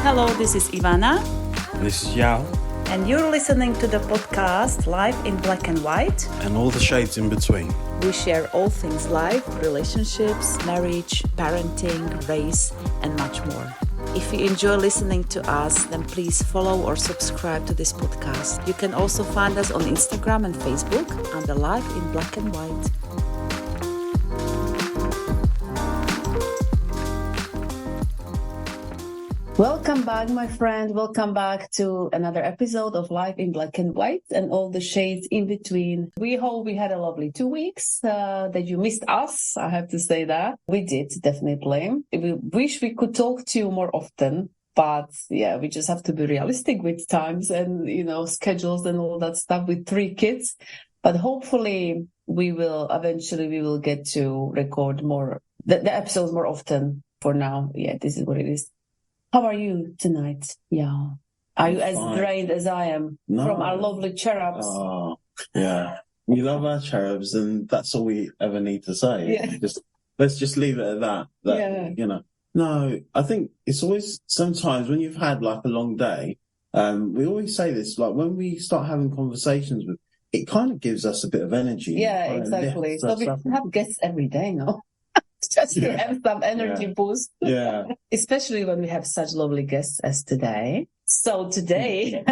Hello, this is Ivana. This is Yaw. And you're listening to the podcast Life in Black and White. And all the shades in between. We share all things life, relationships, marriage, parenting, race, and much more. If you enjoy listening to us, then please follow or subscribe to this podcast. You can also find us on Instagram and Facebook under Life in Black and White. Welcome back, my friend. Welcome back to another episode of Life in Black and White and all the shades in between. We hope we had a lovely 2 weeks, that you missed us. I have to say that. We did, definitely. We wish we could talk to you more often, but yeah, we just have to be realistic with times and, schedules and all that stuff with 3 kids. But hopefully we will get to record more, the episodes more often. For now, yeah, this is what it is. How are you tonight? Yeah. Are you as drained as I am from our lovely cherubs? Oh, yeah. We love our cherubs, and that's all we ever need to say. Yeah. Let's just leave it at that. No, I think it's always sometimes when you've had like a long day, we always say this, like when we start having conversations with, it kind of gives us a bit of energy. Yeah, exactly. So we have guests every day, no? Just to have some energy boost. Yeah. Especially when we have such lovely guests as today. So today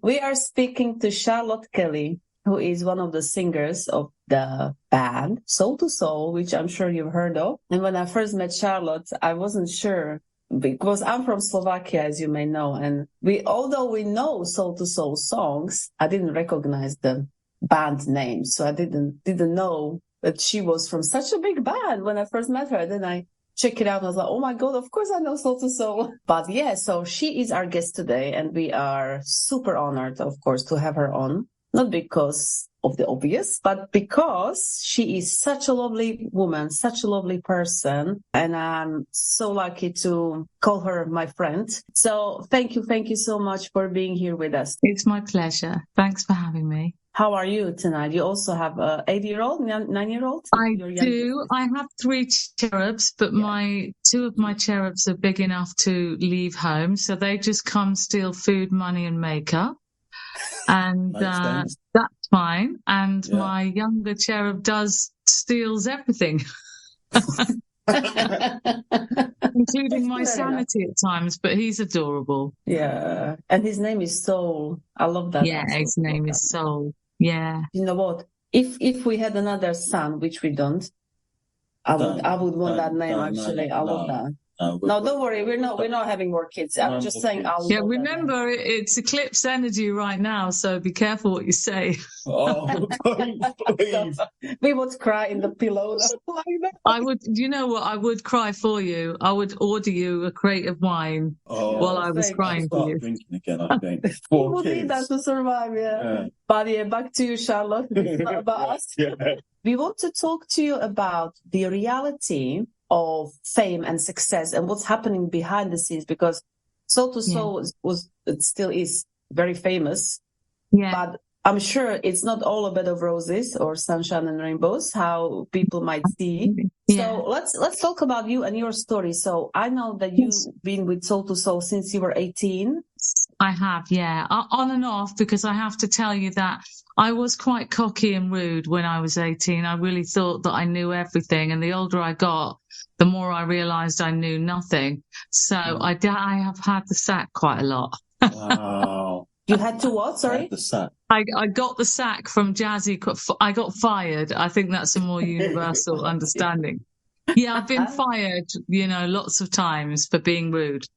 we are speaking to Charlotte Kelly, who is one of the singers of the band Soul to Soul, which I'm sure you've heard of. And when I first met Charlotte, I wasn't sure because I'm from Slovakia, as you may know. And although we know Soul to Soul songs, I didn't recognize the band name. So I didn't know that she was from such a big band when I first met her. Then I checked it out and I was like, oh my God, of course I know Soul to Soul. But yeah, so she is our guest today and we are super honored, of course, to have her on. Not because of the obvious, but because she is such a lovely woman, such a lovely person. And I'm so lucky to call her my friend. So thank you so much for being here with us. It's my pleasure. Thanks for having me. How are you tonight? You also have an 8-year-old, 9-year-old? I do. I have 3 cherubs, but 2 of my cherubs are big enough to leave home. So they just come steal food, money and makeup. And that's fine. And my younger cherub steals everything. Including my sanity at times, but he's adorable. Yeah. And his name is Soul. I love that. Yeah, his name is Soul. Yeah. You know what? If we had another son, which we don't, I would want that name actually. I love that. No, don't worry. We're not having more kids. I'm just saying. Remember, it's eclipse energy right now, so be careful what you say. Oh, please. We would cry in the pillow. I would. You know what? I would cry for you. I would order you a crate of wine while I was crying for you. Drinking again, I think. People need that to survive. Yeah. But yeah, back to you, Charlotte. It's not about us. Yeah. We want to talk to you about the reality of fame and success and what's happening behind the scenes, because Soul to Soul it still is very famous. Yeah. But I'm sure it's not all a bed of roses or sunshine and rainbows, how people might see. Yeah. So let's talk about you and your story. So I know that you've been with Soul to Soul since you were 18. I have, yeah. On and off, because I have to tell you that I was quite cocky and rude when I was 18. I really thought that I knew everything. And the older I got, the more I realised I knew nothing. So I have had the sack quite a lot. Wow. You had to what? Sorry? The sack. I got the sack from Jazzy. I got fired. I think that's a more universal understanding. Yeah, I've been fired, lots of times for being rude.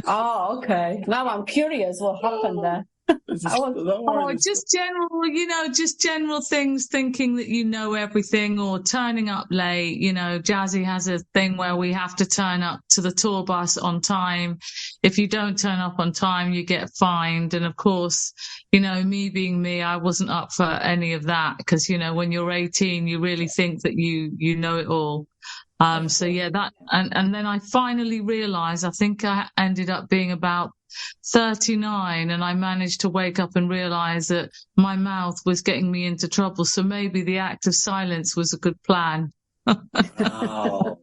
Oh, okay. Now I'm curious what happened there. Just general things, thinking that you know everything, or turning up late. Jazzy has a thing where we have to turn up to the tour bus on time. If you don't turn up on time, you get fined. And of course, me being me, I wasn't up for any of that, because, when you're 18, you really think that you know it all. So yeah, and then I finally realized, I think I ended up being about 39, and I managed to wake up and realize that my mouth was getting me into trouble. So maybe the act of silence was a good plan. Wow.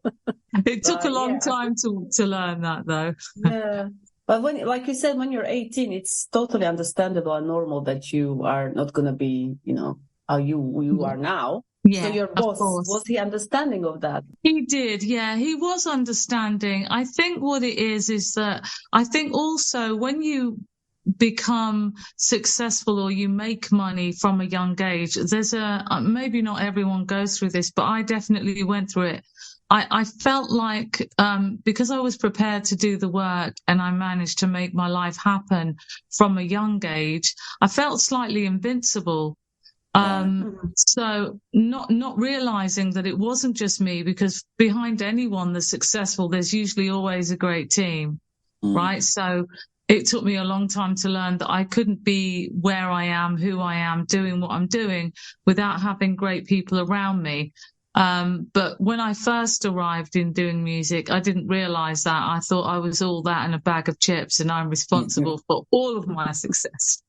It took a long time to learn that, though. Yeah. But when, like you said, when you're 18, it's totally understandable and normal that you are not going to be, how you are now. Yeah, so your boss, was he understanding of that? He did, yeah. He was understanding. I think what it is that I think also when you become successful or you make money from a young age, there's maybe not everyone goes through this, but I definitely went through it. I felt like because I was prepared to do the work and I managed to make my life happen from a young age, I felt slightly invincible. So not realizing that it wasn't just me, because behind anyone that's successful, there's usually always a great team, right? So it took me a long time to learn that I couldn't be where I am, who I am, doing what I'm doing without having great people around me. But when I first arrived in doing music, I didn't realize that. I thought I was all that and a bag of chips and I'm responsible for all of my success.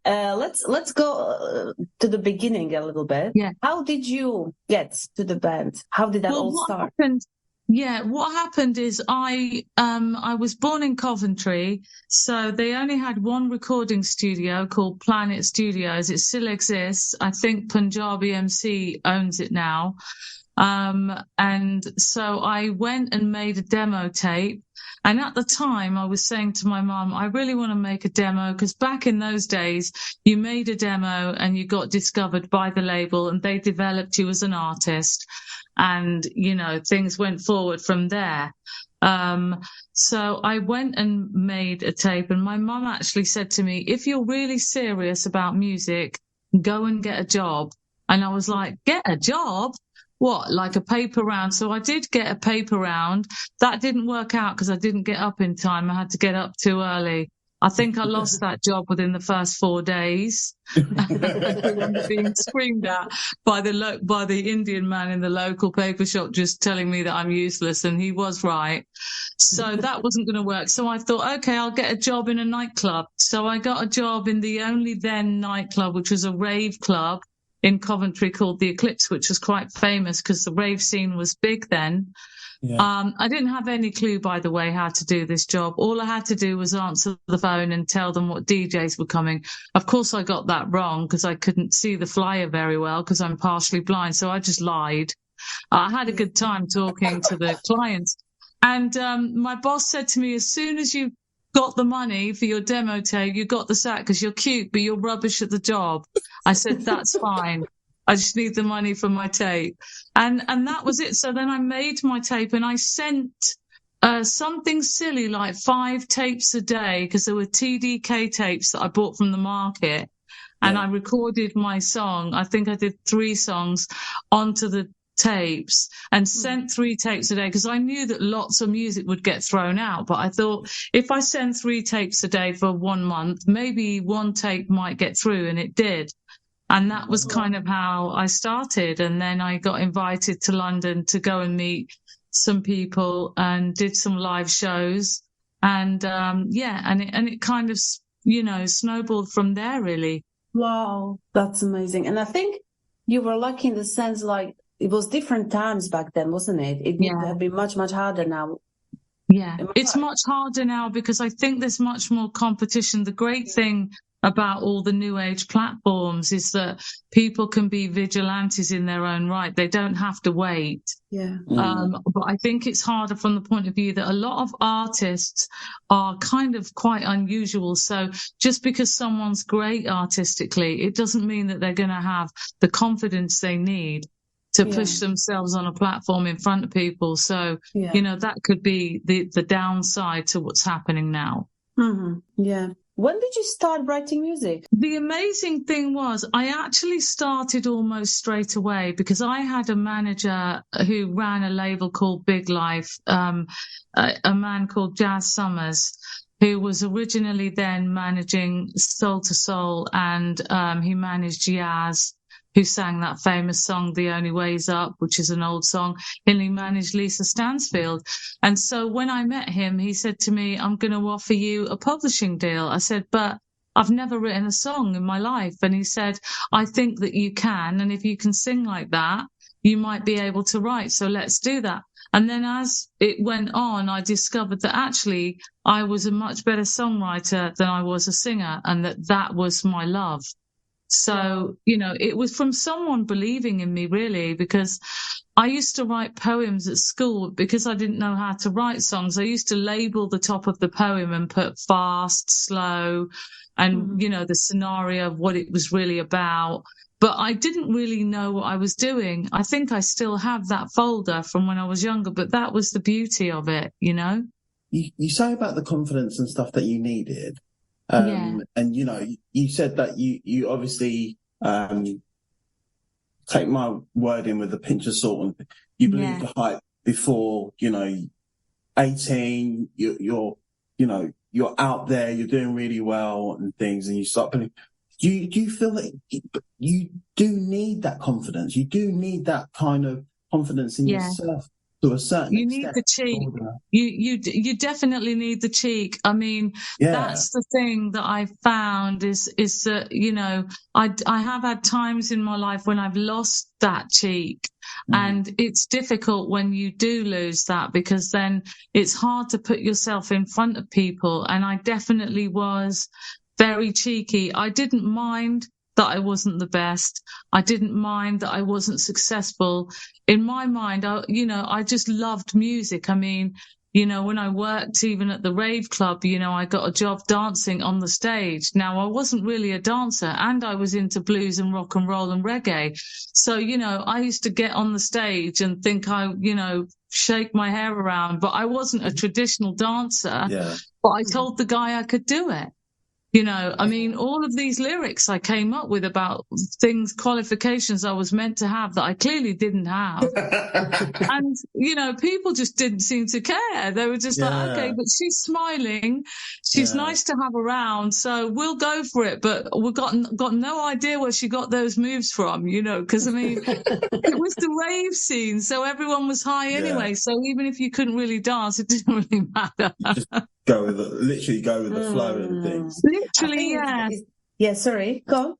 Let's go to the beginning a little bit. Yeah. How did you get to the band? How did that all start? What happened is I was born in Coventry, so they only had one recording studio called Planet Studios. It still exists. I think Punjabi MC owns it now. And so I went and made a demo tape. And at the time, I was saying to my mum, I really want to make a demo, because back in those days, you made a demo and you got discovered by the label and they developed you as an artist. And, things went forward from there. So I went and made a tape, and my mum actually said to me, if you're really serious about music, go and get a job. And I was like, get a job? What, like a paper round? So I did get a paper round. That didn't work out because I didn't get up in time. I had to get up too early. I think I lost that job within the first 4 days. I remember being screamed at by the Indian man in the local paper shop, just telling me that I'm useless, and he was right. So that wasn't going to work. So I thought, okay, I'll get a job in a nightclub. So I got a job in the only then nightclub, which was a rave club in Coventry called the Eclipse, which was quite famous because the rave scene was big then. Yeah. I didn't have any clue, by the way, how to do this job. All I had to do was answer the phone and tell them what DJs were coming. Of course, I got that wrong because I couldn't see the flyer very well because I'm partially blind. So I just lied. I had a good time talking to the clients. And my boss said to me, as soon as you got the money for your demo tape, you got the sack because you're cute, but you're rubbish at the job. I said, that's fine. I just need the money for my tape. And that was it. So then I made my tape and I sent something silly like 5 tapes a day, because there were TDK tapes that I bought from the market. And I recorded my song. I think I did 3 songs onto the tapes and sent 3 tapes a day, because I knew that lots of music would get thrown out. But I thought, if I send 3 tapes a day for 1 month, maybe 1 tape might get through, and it did. And that was kind of how I started. And then I got invited to London to go and meet some people and did some live shows. And and it kind of, snowballed from there, really. Wow, that's amazing. And I think you were lucky in the sense, like, it was different times back then, wasn't it? It would have been much, much harder now. Yeah, it's much harder now because I think there's much more competition. The great thing about all the new age platforms is that people can be vigilantes in their own right. They don't have to wait. Yeah. But I think it's harder from the point of view that a lot of artists are kind of quite unusual. So just because someone's great artistically, it doesn't mean that they're going to have the confidence they need to push themselves on a platform in front of people. So, that could be the downside to what's happening now. Mm-hmm. Yeah. When did you start writing music? The amazing thing was I actually started almost straight away, because I had a manager who ran a label called Big Life, a man called Jazz Summers, who was originally then managing Soul to Soul, and he managed Yaz, who sang that famous song, The Only Way's Up, which is an old song, and he managed Lisa Stansfield. And so when I met him, he said to me, I'm going to offer you a publishing deal. I said, but I've never written a song in my life. And he said, I think that you can. And if you can sing like that, you might be able to write. So let's do that. And then as it went on, I discovered that actually I was a much better songwriter than I was a singer, and that was my love. So, you know, it was from someone believing in me, really, because I used to write poems at school because I didn't know how to write songs. I used to label the top of the poem and put fast, slow, and, you know, the scenario of what it was really about. But I didn't really know what I was doing. I think I still have that folder from when I was younger, but that was the beauty of it, you know? You say about the confidence and stuff that you needed. Yeah. And, you know, you said that you obviously take my word in with a pinch of salt, and you believe the hype before, you know, 18, you're out there, you're doing really well and things, and you start believing. Do you feel that you do need that confidence? You do need that kind of confidence in yourself to a certain extent. You need the cheek. You definitely need the cheek. I mean, that's the thing that I found is that, you know, I have had times in my life when I've lost that cheek. And it's difficult when you do lose that, because then it's hard to put yourself in front of people. And I definitely was very cheeky. I didn't mind that I wasn't the best. I didn't mind that I wasn't successful. In my mind, I just loved music. I mean, you know, when I worked even at the rave club, you know, I got a job dancing on the stage. Now, I wasn't really a dancer, and I was into blues and rock and roll and reggae. So, you know, I used to get on the stage and think shake my hair around, but I wasn't a traditional dancer. Yeah. But I told the guy I could do it. You know, I mean, all of these lyrics I came up with about things, qualifications I was meant to have that I clearly didn't have. And, you know, people just didn't seem to care. They were just like, okay, but she's smiling. She's nice to have around. So we'll go for it. But we've got no idea where she got those moves from, you know, because, I mean, it was the rave scene. So everyone was high anyway. So even if you couldn't really dance, it didn't really matter. Just literally go with the flow and things. Literally, Yeah, sorry, go on.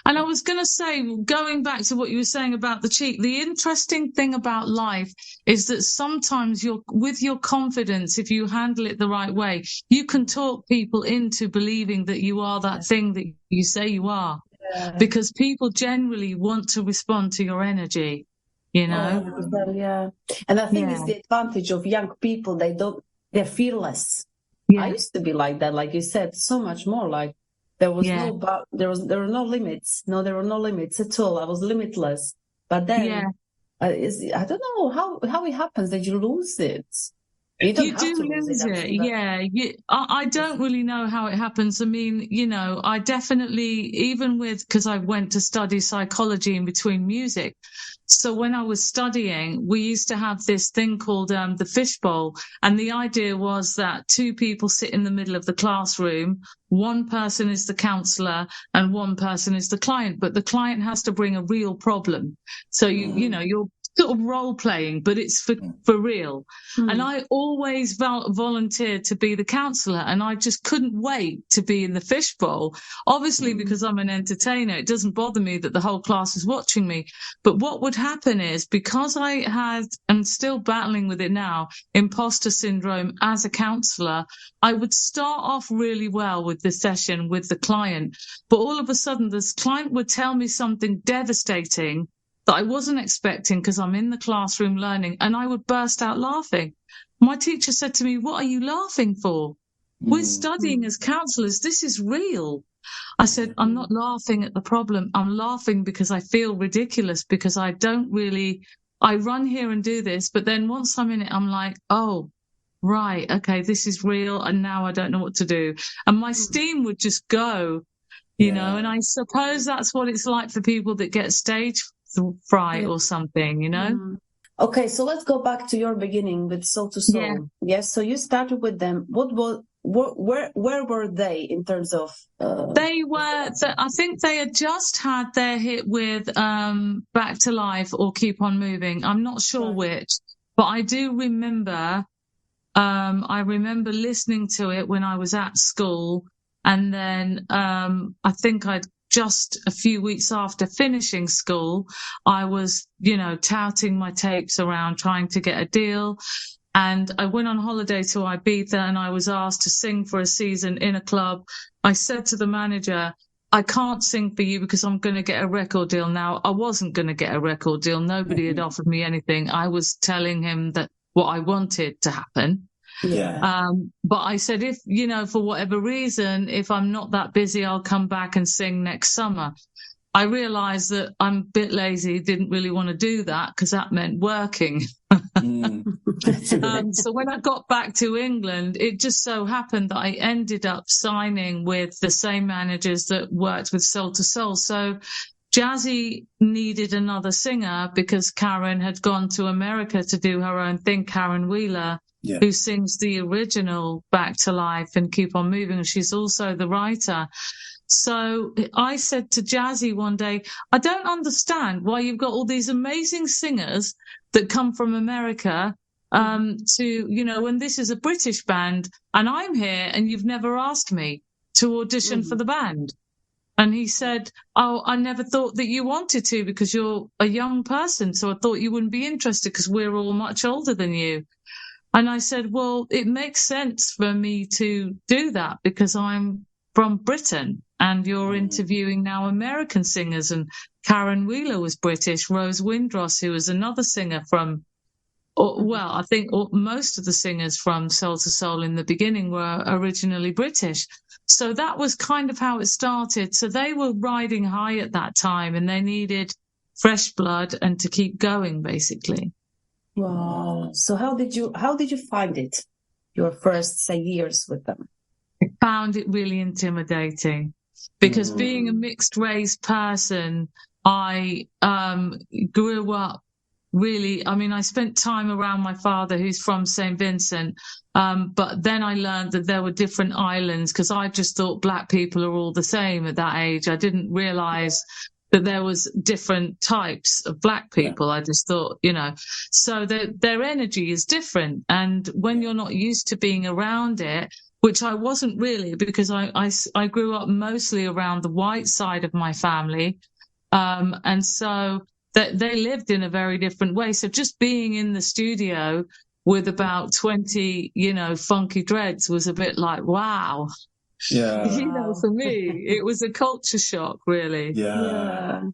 And I was going to say, going back to what you were saying about the cheek, the interesting thing about life is that sometimes with your confidence, if you handle it the right way, you can talk people into believing that you are that thing that you say you are, because people generally want to respond to your energy, you know? And I think it's the advantage of young people. They're fearless. I used to be like that, like you said, so much more. Like there was there were no limits. No, there were no limits at all. I was limitless. But then I don't know how it happens that you lose it. You do lose it. I don't really know how it happens. I mean, you know, I definitely, because I went to study psychology in between music. So when I was studying, we used to have this thing called the fishbowl. And the idea was that two people sit in the middle of the classroom. One person is the counselor and one person is the client. But the client has to bring a real problem. So, you know, you're sort of role playing, but it's for real. And I always volunteered to be the counselor, and I just couldn't wait to be in the fishbowl. Obviously, because I'm an entertainer, it doesn't bother me that the whole class is watching me. But what would happen is, because I had, and still battling with it now, imposter syndrome as a counselor, I would start off really well with the session with the client, but all of a sudden this client would tell me something devastating that I wasn't expecting, because I'm in the classroom learning, and I would burst out laughing. My teacher said to me, "What are you laughing for? We're studying as counsellors. This is real." I said, "I'm not laughing at the problem. I'm laughing because I feel ridiculous, because I run here and do this, but then once I'm in it, I'm like, oh, right, okay, this is real, and now I don't know what to do." And my steam would just go, you know, and I suppose that's what it's like for people that get stage fright or something, you know. Okay, so let's go back to your beginning with Soul to Soul. Yes, so you started with them. Where were they in terms of They were, I think they had just had their hit with Back to Life or Keep On Moving. I'm not sure which, but I do remember I remember listening to it when I was at school, and then I think I'd just a few weeks after finishing school, I was, touting my tapes around trying to get a deal. And I went on holiday to Ibiza and I was asked to sing for a season in a club. I said to the manager, I can't sing for you because I'm going to get a record deal. Now, I wasn't going to get a record deal. Nobody had offered me anything. I was telling him that what I wanted to happen. Yeah. But I said, if, for whatever reason, if I'm not that busy, I'll come back and sing next summer. I realized that I'm a bit lazy, didn't really want to do that because that meant working. So when I got back to England, it just so happened that I ended up signing with the same managers that worked with Soul to Soul. So Jazzy needed another singer because Karen had gone to America to do her own thing, Karen Wheeler, who sings the original Back to Life and Keep On Moving. And she's also the writer. So I said to Jazzy one day, I don't understand why you've got all these amazing singers that come from America when this is a British band and I'm here and you've never asked me to audition for the band. And he said, oh, I never thought that you wanted to because you're a young person. So I thought you wouldn't be interested because we're all much older than you. And I said, well, it makes sense for me to do that because I'm from Britain and you're interviewing now American singers. And Karen Wheeler was British. Rose Windross, who was another singer from, I think most of the singers from Soul to Soul in the beginning were originally British. So that was kind of how it started. So they were riding high at that time and they needed fresh blood and to keep going, basically. Wow. So how did you find it? Your first, say, years with them? I found it really intimidating because being a mixed race person, I grew up really, I spent time around my father who's from St. Vincent, but then I learned that there were different islands because I just thought black people are all the same at that age. I didn't realize that there was different types of black people. I just thought, so their energy is different. And when you're not used to being around it, which I wasn't really because I grew up mostly around the white side of my family. And so they lived in a very different way. So just being in the studio with about 20, funky dreads was a bit like, wow. Yeah. For me, it was a culture shock, really. Yeah.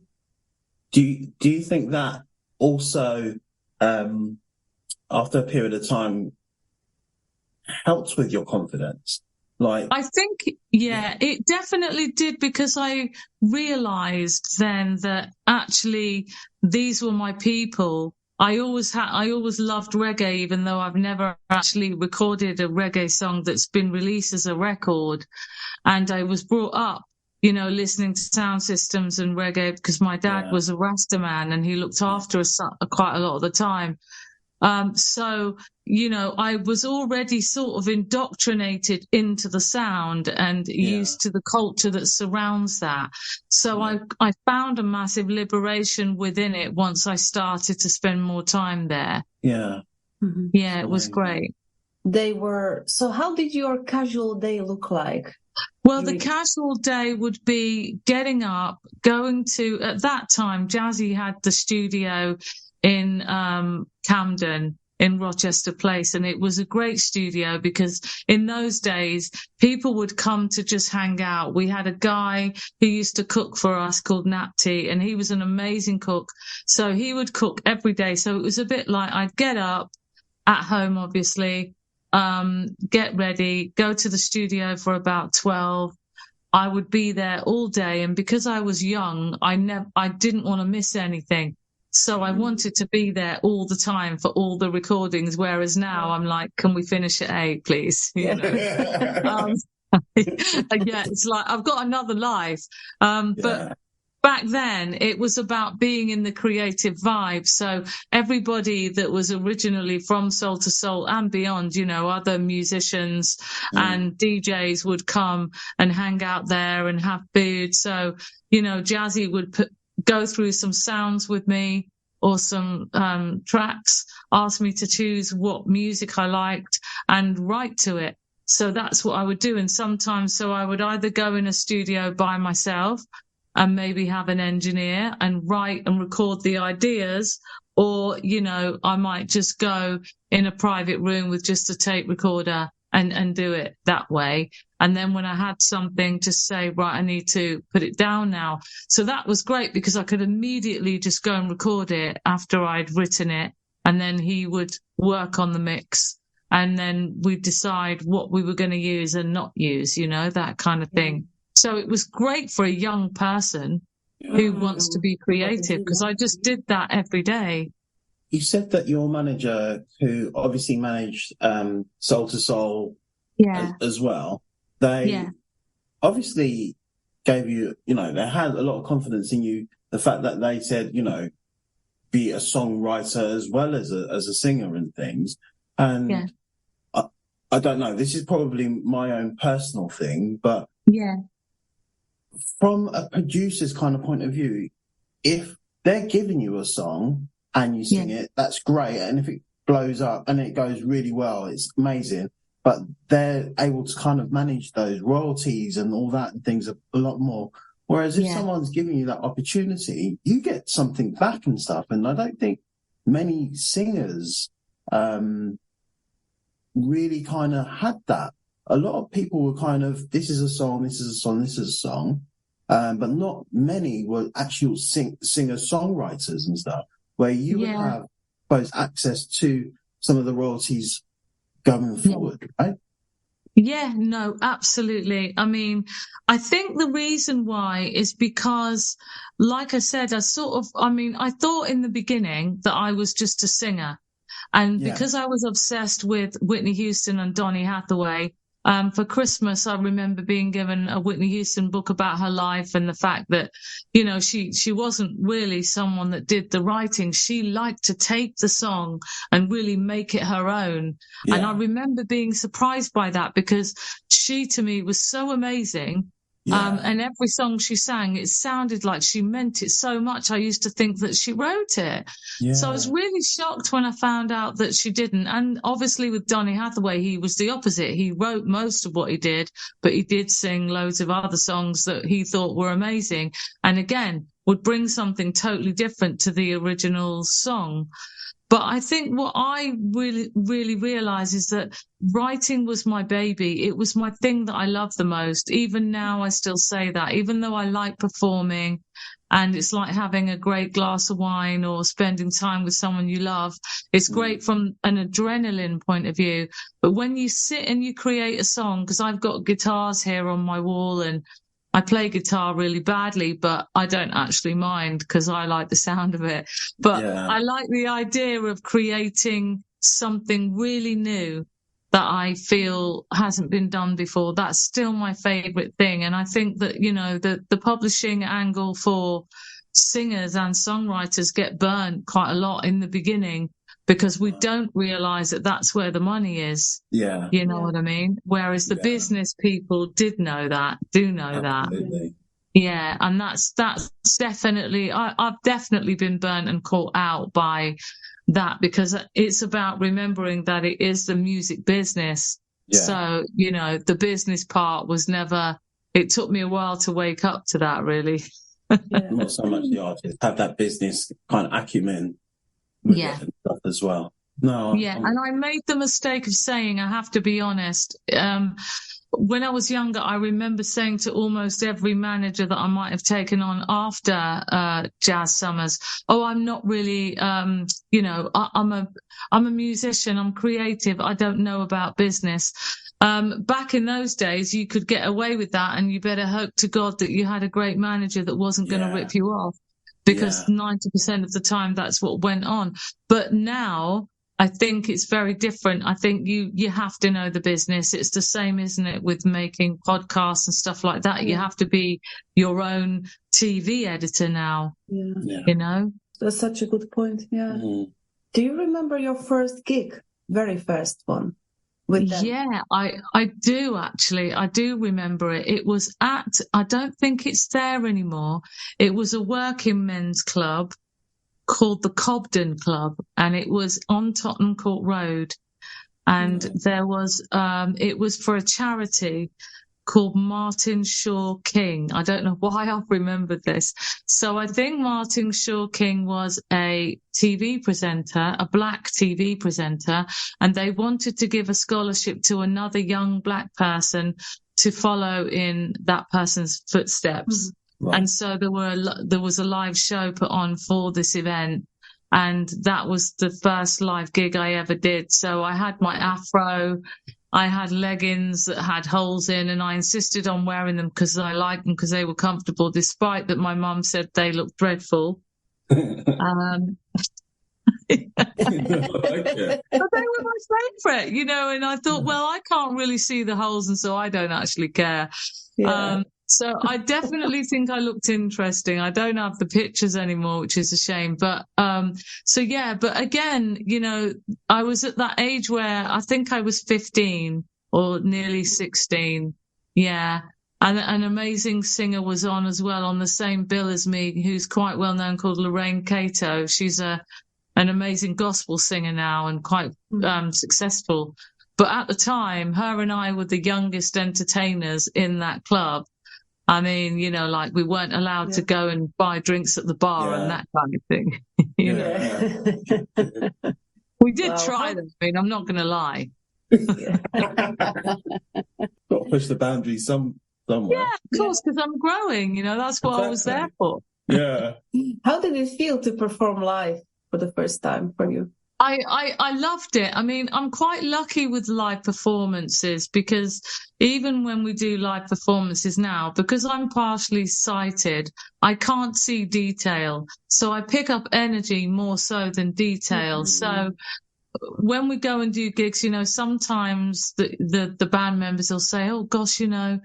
Do you think that also, after a period of time, helped with your confidence? I think, it definitely did because I realized then that actually these were my people. I always loved reggae, even though I've never actually recorded a reggae song that's been released as a record. And I was brought up, listening to sound systems and reggae because my dad was a Rasta man and he looked after us quite a lot of the time. So, I was already sort of indoctrinated into the sound and used to the culture that surrounds that. So I found a massive liberation within it once I started to spend more time there. Yeah. Mm-hmm. Yeah, it was great. So how did your casual day look like? Well, the casual day would be getting up, going to, at that time, Jazzy had the studio in Camden in Rochester Place, and it was a great studio because in those days people would come to just hang out. We had a guy who used to cook for us called Napti, and he was an amazing cook, so he would cook every day. So it was a bit like I'd get up at home, obviously, get ready, go to the studio for about 12. I would be there all day, and because I was young, I didn't want to miss anything. So I wanted to be there all the time for all the recordings, whereas now I'm like, can we finish at 8, please? It's like I've got another life. But back then it was about being in the creative vibe. So everybody that was originally from Soul to Soul and beyond, other musicians and DJs would come and hang out there and have food. So, Jazzy would go through some sounds with me or some tracks, ask me to choose what music I liked and write to it. So that's what I would do. And sometimes, so I would either go in a studio by myself and maybe have an engineer and write and record the ideas. Or, you know, I might just go in a private room with just a tape recorder and do it that way. And then when I had something, just say, right, I need to put it down now. So that was great because I could immediately just go and record it after I'd written it. And then he would work on the mix. And then we'd decide what we were going to use and not use, you know, that kind of thing. So it was great for a young person who wants to be creative, because I just did that every day. You said that your manager, who obviously managed Soul to Soul as well, they obviously gave you, you know, they had a lot of confidence in you. The fact that they said, you know, be a songwriter as well as a singer and things. And I don't know, this is probably my own personal thing, but from a producer's kind of point of view, if they're giving you a song and you sing it, that's great. And if it blows up and it goes really well, it's amazing. But they're able to kind of manage those royalties and all that and things a lot more. Whereas if someone's giving you that opportunity, you get something back and stuff. And I don't think many singers really kind of had that. A lot of people were kind of, this is a song, this is a song, this is a song. But not many were actual singer-songwriters and stuff, where you would have both access to some of the royalties going forward, right? Yeah, no, absolutely. I mean, I think the reason why is because, like I said, I thought in the beginning that I was just a singer. And because I was obsessed with Whitney Houston and Donny Hathaway, for Christmas, I remember being given a Whitney Houston book about her life and the fact that, you know, she wasn't really someone that did the writing. She liked to take the song and really make it her own. Yeah. And I remember being surprised by that because she, to me, was so amazing. And every song she sang, it sounded like she meant it so much. I used to think that she wrote it. Yeah. So I was really shocked when I found out that she didn't. And obviously with Donny Hathaway, he was the opposite. He wrote most of what he did, but he did sing loads of other songs that he thought were amazing. And again, would bring something totally different to the original song. But I think what I really realized is that writing was my baby. It was my thing that I love the most. Even now, I still say that, even though I like performing and it's like having a great glass of wine or spending time with someone you love. It's great from an adrenaline point of view. But when you sit and you create a song, because I've got guitars here on my wall and I play guitar really badly, but I don't actually mind because I like the sound of it. But I like the idea of creating something really new that I feel hasn't been done before. That's still my favorite thing. And I think that, you know, the publishing angle for singers and songwriters get burnt quite a lot in the beginning, because we don't realize that that's where the money is. Yeah. You know what I mean? Whereas the business people do know that. Yeah. And that's definitely, I've definitely been burnt and caught out by that, because it's about remembering that it is the music business. Yeah. So, you know, the business part was never, it took me a while to wake up to that, really. Not so much the artist, have that business kind of acumen. And stuff as well. And I made the mistake of saying, I have to be honest, when I was younger, I remember saying to almost every manager that I might have taken on after Jazz Summers, oh, I'm not really, you know, I'm a musician, I'm creative, I don't know about business. Back in those days, you could get away with that, and you better hope to God that you had a great manager that wasn't going to rip you off. Because 90% of the time that's what went on. But now I think it's very different. I think you have to know the business. It's the same, isn't it, with making podcasts and stuff like that. You have to be your own TV editor now, you know? That's such a good point, Do you remember your first gig, very first one? Yeah, I do actually. I do remember it. It was at, I don't think it's there anymore. It was a working men's club called the Cobden Club, and it was on Tottenham Court Road. And there was, it was for a charity. called Martin Shaw King. I don't know why I've remembered this. So I think Martin Shaw King was a TV presenter, a black TV presenter, and they wanted to give a scholarship to another young black person to follow in that person's footsteps. Right. And so there was a live show put on for this event, and that was the first live gig I ever did. So I had my afro, I had leggings that had holes in, and I insisted on wearing them because I liked them because they were comfortable, despite that my mum said they looked dreadful. But they were my favourite, you know, and I thought, well, I can't really see the holes, and so I don't actually care. Yeah. So I definitely think I looked interesting. I don't have the pictures anymore, which is a shame. But but again, you know, I was at that age where I think I was 15 or nearly 16. Yeah. And an amazing singer was on as well, on the same bill as me, who's quite well known, called Lorraine Cato. She's an amazing gospel singer now and quite successful. But at the time, her and I were the youngest entertainers in that club. I mean, you know, like we weren't allowed to go and buy drinks at the bar and that kind of thing. you know, we did try them. I mean, I'm not going to lie. Got to push the boundaries somewhere. Yeah, of course, because I'm growing. You know, that's what I was there for. Yeah. How did it feel to perform live for the first time for you? I loved it. I mean, I'm quite lucky with live performances, because even when we do live performances now, because I'm partially sighted, I can't see detail. So I pick up energy more so than detail. Mm-hmm. So when we go and do gigs, you know, sometimes the band members will say, oh gosh, you know,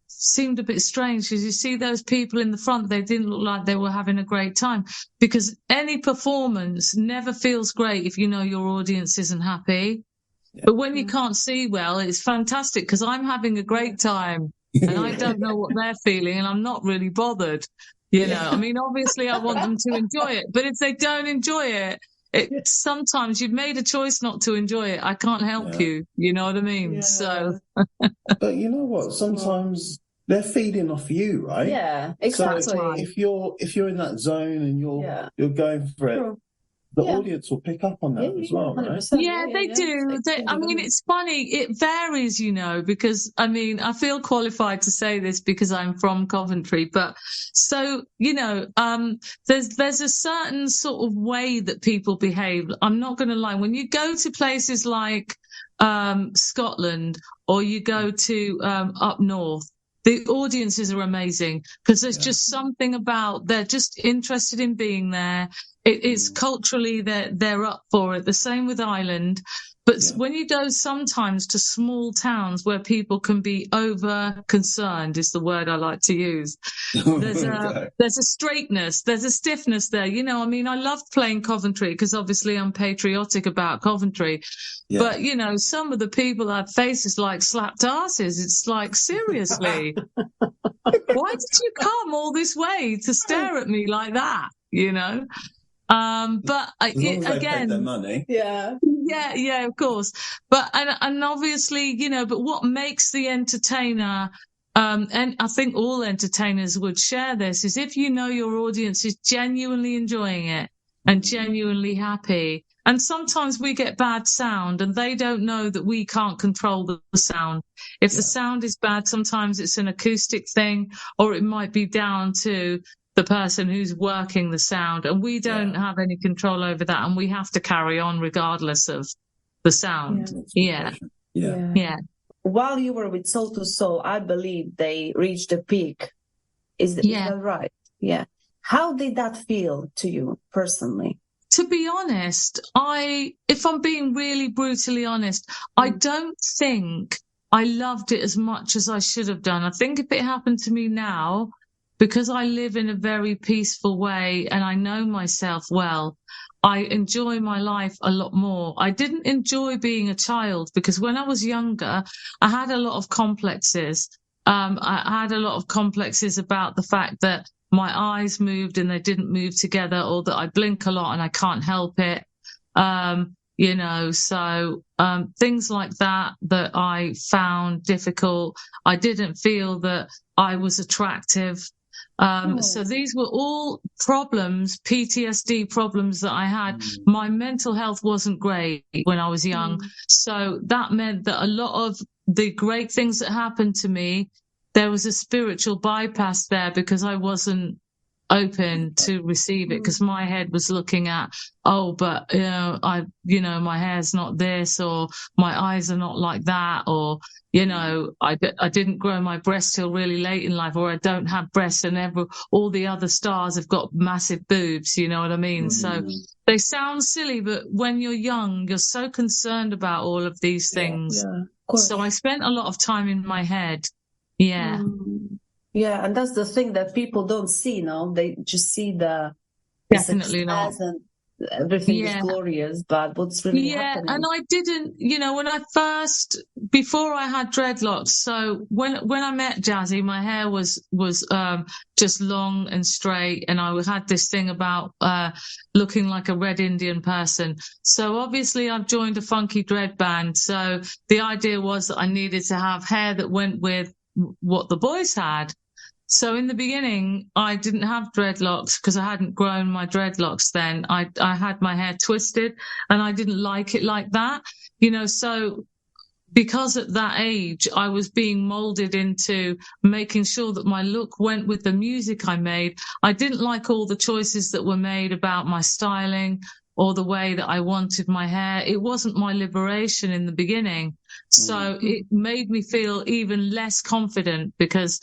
seemed a bit strange because you see those people in the front, they didn't look like they were having a great time, because any performance never feels great if you know your audience isn't happy. But when you can't see well, it's fantastic because I'm having a great time and I don't know what they're feeling and I'm not really bothered. You know, I mean, obviously I want them to enjoy it, but if they don't enjoy it, sometimes you've made a choice not to enjoy it. I can't help you. You know what I mean? Yeah. So, but you know what? Sometimes they're feeding off you, right? Yeah, exactly. So if you're in that zone and you're going for it, the audience will pick up on that as well, right? Yeah, they do. I mean, it's funny. It varies, you know, because, I mean, I feel qualified to say this because I'm from Coventry. But so, you know, there's a certain sort of way that people behave. I'm not going to lie. When you go to places like Scotland, or you go to up north, the audiences are amazing because there's just something about, they're just interested in being there. It is culturally, they're up for it. The same with Ireland. But when you go sometimes to small towns where people can be over concerned, is the word I like to use. There's a straightness, there's a stiffness there. You know, I mean, I loved playing Coventry because obviously I'm patriotic about Coventry. Yeah. But, you know, some of the people had faces like slapped asses. It's like, seriously, why did you come all this way to stare at me like that? You know? But again, their money. Yeah, of course. But, and obviously, you know, but what makes the entertainer, and I think all entertainers would share this, is if you know your audience is genuinely enjoying it and genuinely happy. And sometimes we get bad sound and they don't know that we can't control the sound. If the sound is bad, sometimes it's an acoustic thing, or it might be down to the person who's working the sound, and we don't have any control over that, and we have to carry on regardless of the sound. Yeah. While you were with Soul to Soul, I believe they reached a peak. Is that right? Yeah. How did that feel to you personally? To be honest, if I'm being really brutally honest, I don't think I loved it as much as I should have done. I think if it happened to me now, because I live in a very peaceful way and I know myself well, I enjoy my life a lot more. I didn't enjoy being a child because when I was younger, I had a lot of complexes. I had a lot of complexes about the fact that my eyes moved and they didn't move together, or that I blink a lot and I can't help it. you know, so things like that I found difficult. I didn't feel that I was attractive. So these were all problems, PTSD problems that I had. My mental health wasn't great when I was young. So that meant that a lot of the great things that happened to me, there was a spiritual bypass there because I wasn't open to receive it, because my head was looking at, but my hair's not this, or my eyes are not like that, or I didn't grow my breasts till really late in life, or I don't have breasts, and all the other stars have got massive boobs, you know what I mean? So they sound silly, but when you're young, you're so concerned about all of these things. So I spent a lot of time in my head. Yeah, and that's the thing that people don't see, no? They just see the definitely not. And everything is glorious, but what's really happening? And I didn't, when before I had dreadlocks. So when I met Jazzy, my hair was just long and straight, and I had this thing about looking like a red Indian person. So obviously I've joined a funky dread band. So the idea was that I needed to have hair that went with what the boys had. So in the beginning, I didn't have dreadlocks because I hadn't grown my dreadlocks then. I had my hair twisted, and I didn't like it like that, so because at that age, I was being molded into making sure that my look went with the music I made. I didn't like all the choices that were made about my styling or the way that I wanted my hair. It wasn't my liberation in the beginning. So it made me feel even less confident because,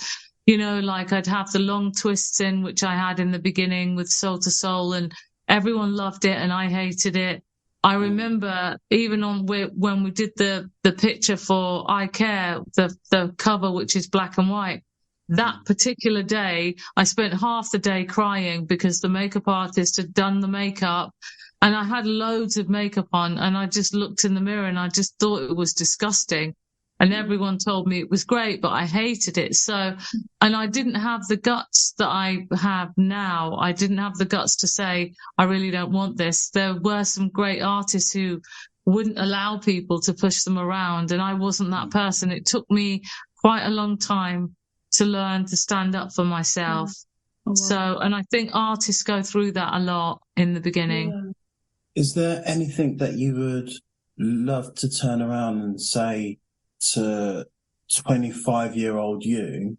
like I'd have the long twists in, which I had in the beginning with Soul to Soul, and everyone loved it and I hated it. I remember even when we did the picture for I Care, the cover, which is black and white, that particular day, I spent half the day crying because the makeup artist had done the makeup and I had loads of makeup on, and I just looked in the mirror and I just thought it was disgusting. And everyone told me it was great, but I hated it. So, and I didn't have the guts that I have now. I didn't have the guts to say, I really don't want this. There were some great artists who wouldn't allow people to push them around, and I wasn't that person. It took me quite a long time to learn to stand up for myself. Oh, wow. So, and I think artists go through that a lot in the beginning. Yeah. Is there anything that you would love to turn around and say to 25-year-old you?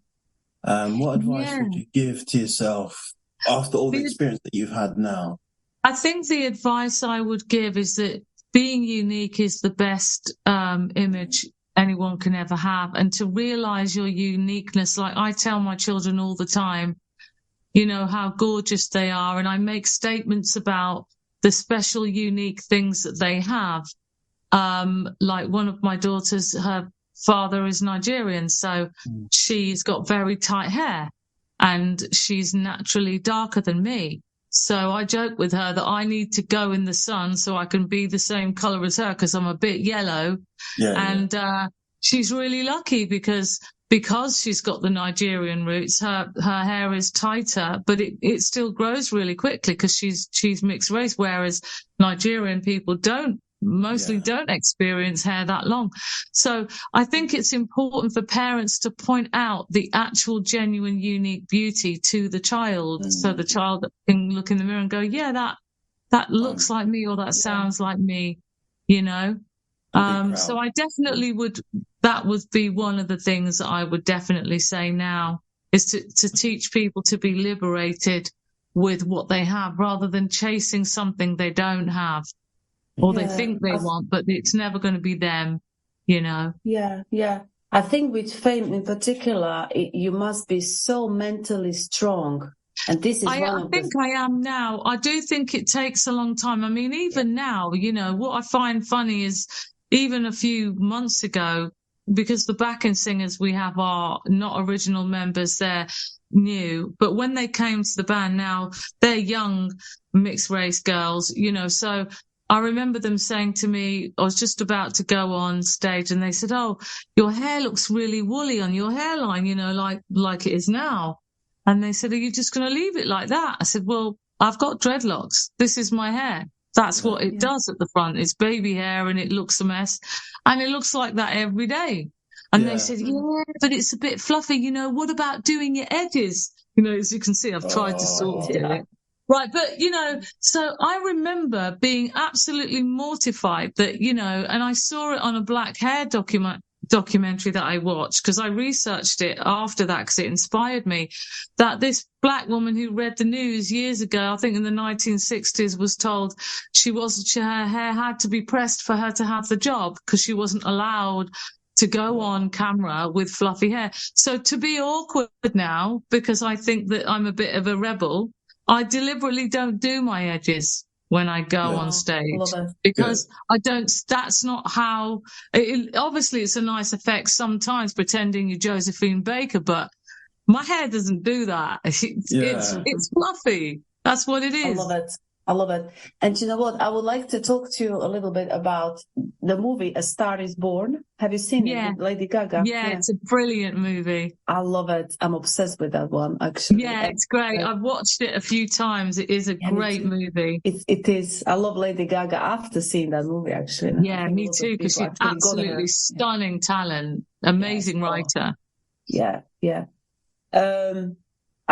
What advice would you give to yourself after all the experience that you've had now? I think the advice I would give is that being unique is the best image anyone can ever have, and to realize your uniqueness. Like I tell my children all the time, how gorgeous they are, and I make statements about the special, unique things that they have. Like one of my daughters, her father is Nigerian, so she's got very tight hair and she's naturally darker than me. So I joke with her that I need to go in the sun so I can be the same color as her because I'm a bit yellow. She's really lucky because she's got the Nigerian roots, her hair is tighter, but it still grows really quickly because she's mixed race, whereas Nigerian people don't experience hair that long. So I think it's important for parents to point out the actual genuine unique beauty to the child, so the child can look in the mirror and go, yeah, that looks like me, or that sounds like me, so I definitely that would be one of the things that I would definitely say now, is to teach people to be liberated with what they have rather than chasing something they don't have. Or they think they want, but it's never going to be them, Yeah. I think with fame in particular, you must be so mentally strong. And this is I am now. I do think it takes a long time. I mean, even now, what I find funny is even a few months ago, because the backing singers we have are not original members, they're new. But when they came to the band now, they're young mixed race girls, so I remember them saying to me, I was just about to go on stage, and they said, "Oh, your hair looks really woolly on your hairline, like it is now." And they said, "Are you just going to leave it like that?" I said, "Well, I've got dreadlocks. This is my hair. That's what it does at the front. It's baby hair and it looks a mess. And it looks like that every day. And they said, but it's a bit fluffy. You know, what about doing your edges? You know, as you can see, I've tried to sort of do it. Right. But, you know, so I remember being absolutely mortified that, you know, and I saw it on a black hair documentary that I watched, because I researched it after that because it inspired me, that this black woman who read the news years ago, I think in the 1960s, was told her hair had to be pressed for her to have the job because she wasn't allowed to go on camera with fluffy hair. So to be awkward now, because I think that I'm a bit of a rebel, I deliberately don't do my edges when I go on stage, because I don't, that's not how, obviously it's a nice effect sometimes pretending you're Josephine Baker, but my hair doesn't do that. It's fluffy. That's what it is. I love it. And you know what? I would like to talk to you a little bit about the movie A Star is Born. Have you seen it? Lady Gaga. Yeah, it's a brilliant movie. I love it. I'm obsessed with that one, actually. Yeah, it's great. I've watched it a few times. It is a great movie. It is. I love Lady Gaga after seeing that movie, actually. Yeah, me too, because she's absolutely stunning talent. Amazing writer. Yeah.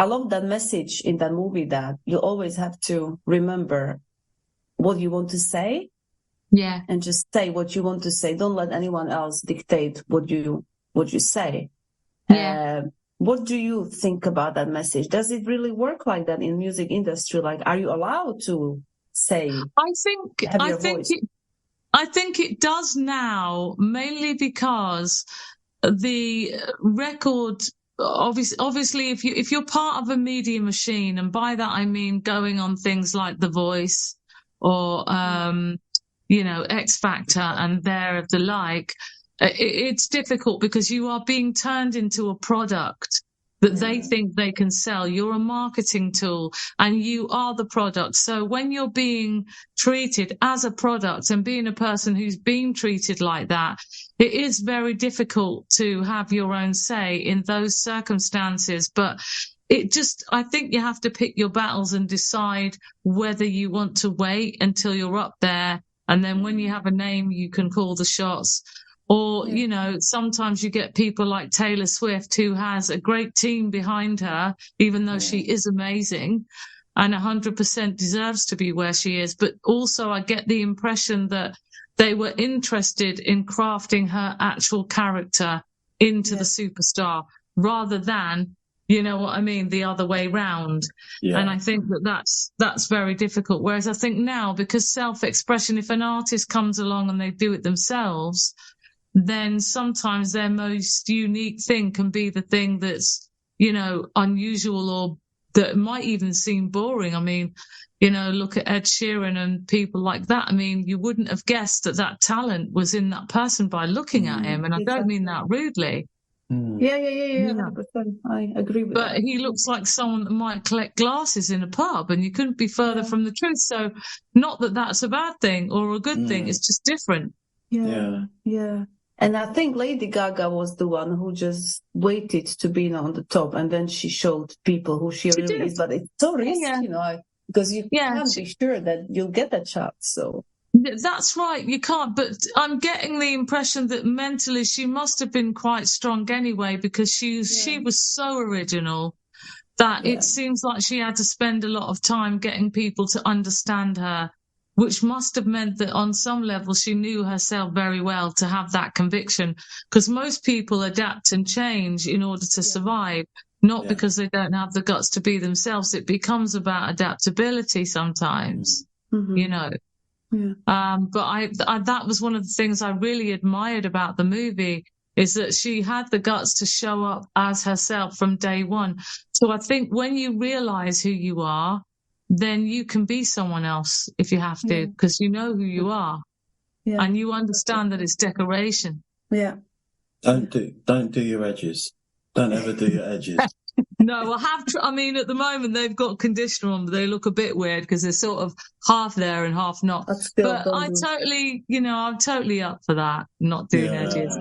I love that message in that movie, that you always have to remember what you want to say. Yeah. And just say what you want to say. Don't let anyone else dictate what you say. Yeah. What do you think about that message? Does it really work like that in music industry? Like, are you allowed to say? I think it does now, mainly because the record. Obviously, if you're part of a media machine, and by that I mean going on things like The Voice or you know, X Factor and the like, it's difficult because you are being turned into a product that they think they can sell. You're a marketing tool and you are the product. So when you're being treated as a product and being a person who's being treated like that, it is very difficult to have your own say in those circumstances. But I think you have to pick your battles and decide whether you want to wait until you're up there. And then when you have a name, you can call the shots. Or, you know, sometimes you get people like Taylor Swift, who has a great team behind her, even though she is amazing and 100% deserves to be where she is. But also I get the impression that they were interested in crafting her actual character into the superstar rather than, you know what I mean, the other way round. Yeah. And I think that's very difficult. Whereas I think now, because self-expression, if an artist comes along and they do it themselves, then sometimes their most unique thing can be the thing that's, you know, unusual or that might even seem boring. I mean, you know, look at Ed Sheeran and people like that. I mean, you wouldn't have guessed that talent was in that person by looking at him. And I don't mean that rudely. Yeah. 100%. I agree with that. But he looks like someone that might collect glasses in a pub, and you couldn't be further from the truth. So not that that's a bad thing or a good thing. It's just different. Yeah. And I think Lady Gaga was the one who just waited to be on the top, and then she showed people who she really is. But it's so risky, you know, because you can't be sure that you'll get that shot. So that's right, you can't. But I'm getting the impression that mentally she must have been quite strong anyway, because she was so original that it seems like she had to spend a lot of time getting people to understand her, which must have meant that on some level she knew herself very well to have that conviction, because most people adapt and change in order to survive, not because they don't have the guts to be themselves. It becomes about adaptability sometimes, you know. But that was one of the things I really admired about the movie, is that she had the guts to show up as herself from day one. So I think when you realize who you are, then you can be someone else if you have to, because you know who you are, and you understand that it's decoration. Yeah. Don't do your edges. Don't ever do your edges. No, I mean, at the moment they've got conditioner on, but they look a bit weird because they're sort of half there and half not. But I'm totally up for that, not doing edges.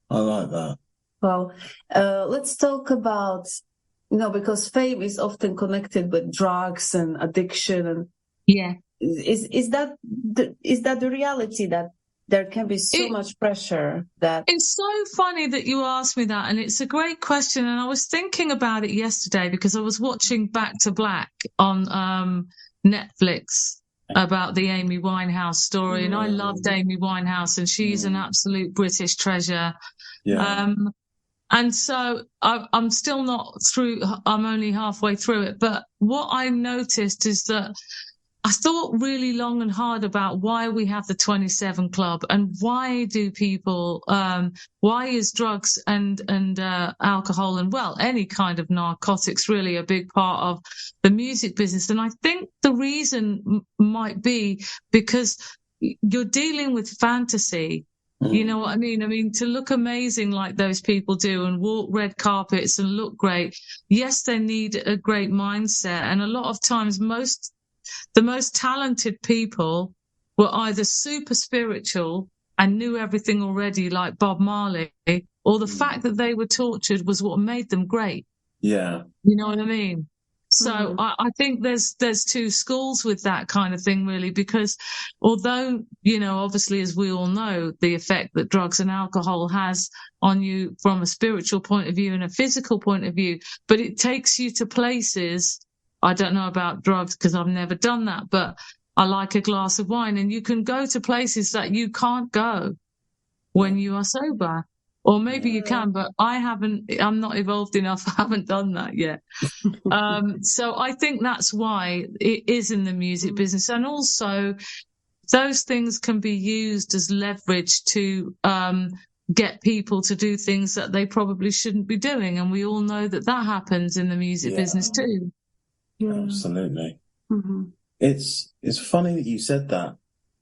I like that. Well, let's talk about, you know, because fame is often connected with drugs and addiction. And is that the reality, that there can be so much pressure? That it's so funny that you asked me that, and it's a great question. And I was thinking about it yesterday because I was watching Back to Black on Netflix about the Amy Winehouse story, and I loved Amy Winehouse, and she's an absolute British treasure. Yeah. And so I'm still not through. I'm only halfway through it. But what I noticed is that I thought really long and hard about why we have the 27 Club, and why do people, why is drugs and alcohol and, well, any kind of narcotics really a big part of the music business. And I think the reason might be because you're dealing with fantasy. You know what I mean? I mean, to look amazing like those people do and walk red carpets and look great, yes, they need a great mindset. And a lot of times the most talented people were either super spiritual and knew everything already, like Bob Marley, or the fact that they were tortured was what made them great. Yeah. You know what I mean? So I think there's two schools with that kind of thing, really, because although, you know, obviously, as we all know, the effect that drugs and alcohol has on you from a spiritual point of view and a physical point of view, but it takes you to places. I don't know about drugs because I've never done that, but I like a glass of wine, and you can go to places that you can't go when you are sober. Or maybe you can, but I'm not evolved enough. I haven't done that yet. So I think that's why it is in the music business. And also those things can be used as leverage to get people to do things that they probably shouldn't be doing. And we all know that happens in the music business too. Yeah. Absolutely. It's funny that you said that.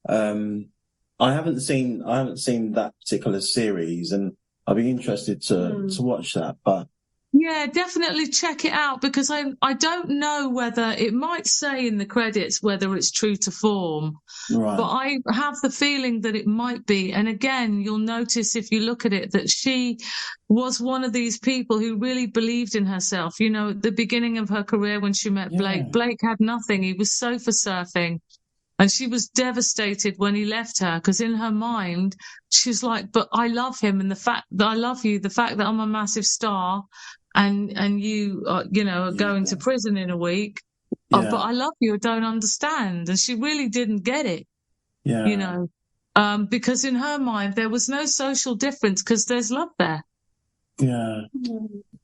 I haven't seen that particular series, and I'd be interested to watch that. But yeah, definitely check it out, because I don't know whether it might say in the credits whether it's true to form, right. But I have the feeling that it might be. And again, you'll notice if you look at it that she was one of these people who really believed in herself. You know, at the beginning of her career when she met Blake had nothing. He was sofa surfing. And she was devastated when he left her, because in her mind, she's like, but I love him. And the fact that I love you, the fact that I'm a massive star and you, you know, are going to prison in a week, but I love you, I don't understand. And she really didn't get it, you know, because in her mind, there was no social difference because there's love there. Yeah.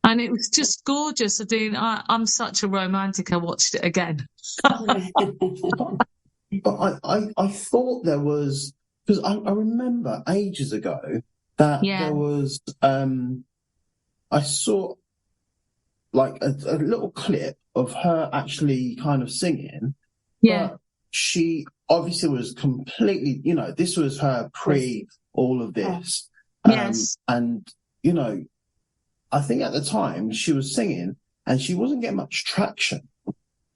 And it was just gorgeous. I'm such a romantic. I watched it again. But I thought there was, because I remember ages ago that there was, I saw like a little clip of her actually kind of singing. Yeah. But she obviously was completely, you know, this was her pre all of this. Yes. And, you know, I think at the time she was singing and she wasn't getting much traction.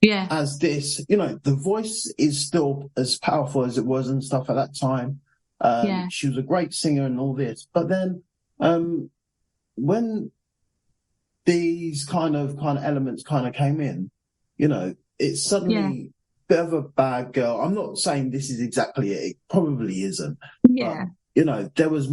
Yeah. As this, you know, the voice is still as powerful as it was and stuff at that time. She was a great singer and all this. But then when these kind of elements kind of came in, you know, it's suddenly a bit of a bad girl. I'm not saying this is exactly it. It probably isn't. Yeah. But, you know, there was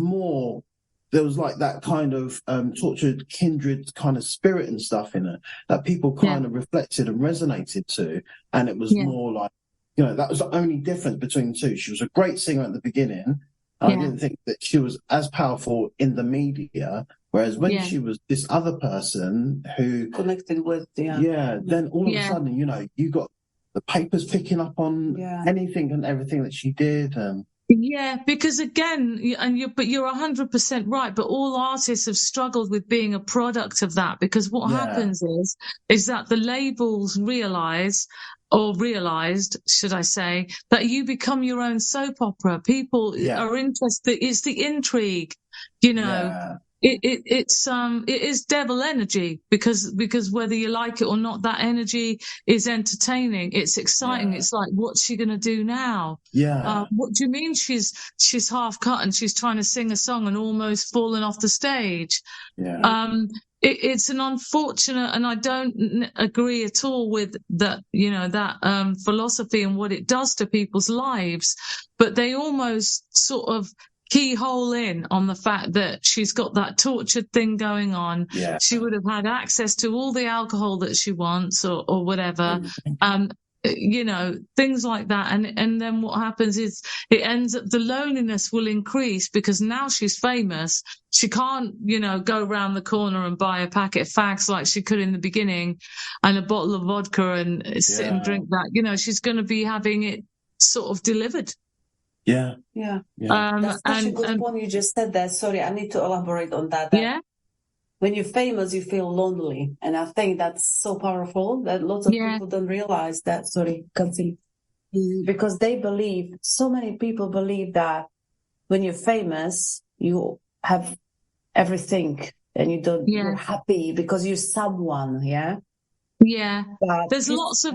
like that kind of tortured kindred kind of spirit and stuff in it that people kind of reflected and resonated to. And it was more like, you know, that was the only difference between the two. She was a great singer at the beginning. I didn't think that she was as powerful in the media. Whereas when she was this other person who connected with, then all of a sudden, you know, you got the papers picking up on anything and everything that she did. Yeah, because again, but you're 100% right. But all artists have struggled with being a product of that, because what happens is that the labels realized, should I say, that you become your own soap opera. People are interested. It's the intrigue, you know. Yeah. It is devil energy, because whether you like it or not, that energy is entertaining. It's exciting. It's like, what's she going to do now? Yeah. What do you mean she's half cut and she's trying to sing a song and almost fallen off the stage? Yeah. it's an unfortunate, and I don't agree at all with that, you know, that philosophy and what it does to people's lives. But they almost sort of keyhole in on the fact that she's got that tortured thing going on. Yeah. She would have had access to all the alcohol that she wants or whatever. You know, things like that. And then what happens is it ends up, the loneliness will increase because now she's famous. She can't, you know, go round the corner and buy a packet of fags like she could in the beginning and a bottle of vodka and sit and drink that. You know, she's going to be having it sort of delivered. Yeah. That's such a good point you just said there. Sorry, I need to elaborate on that. Yeah. When you're famous, you feel lonely. And I think that's so powerful that lots of people don't realize that. Sorry, continue. Because they believe, so many people believe that when you're famous, you have everything and you're happy because you're someone, yeah? Yeah, but there's lots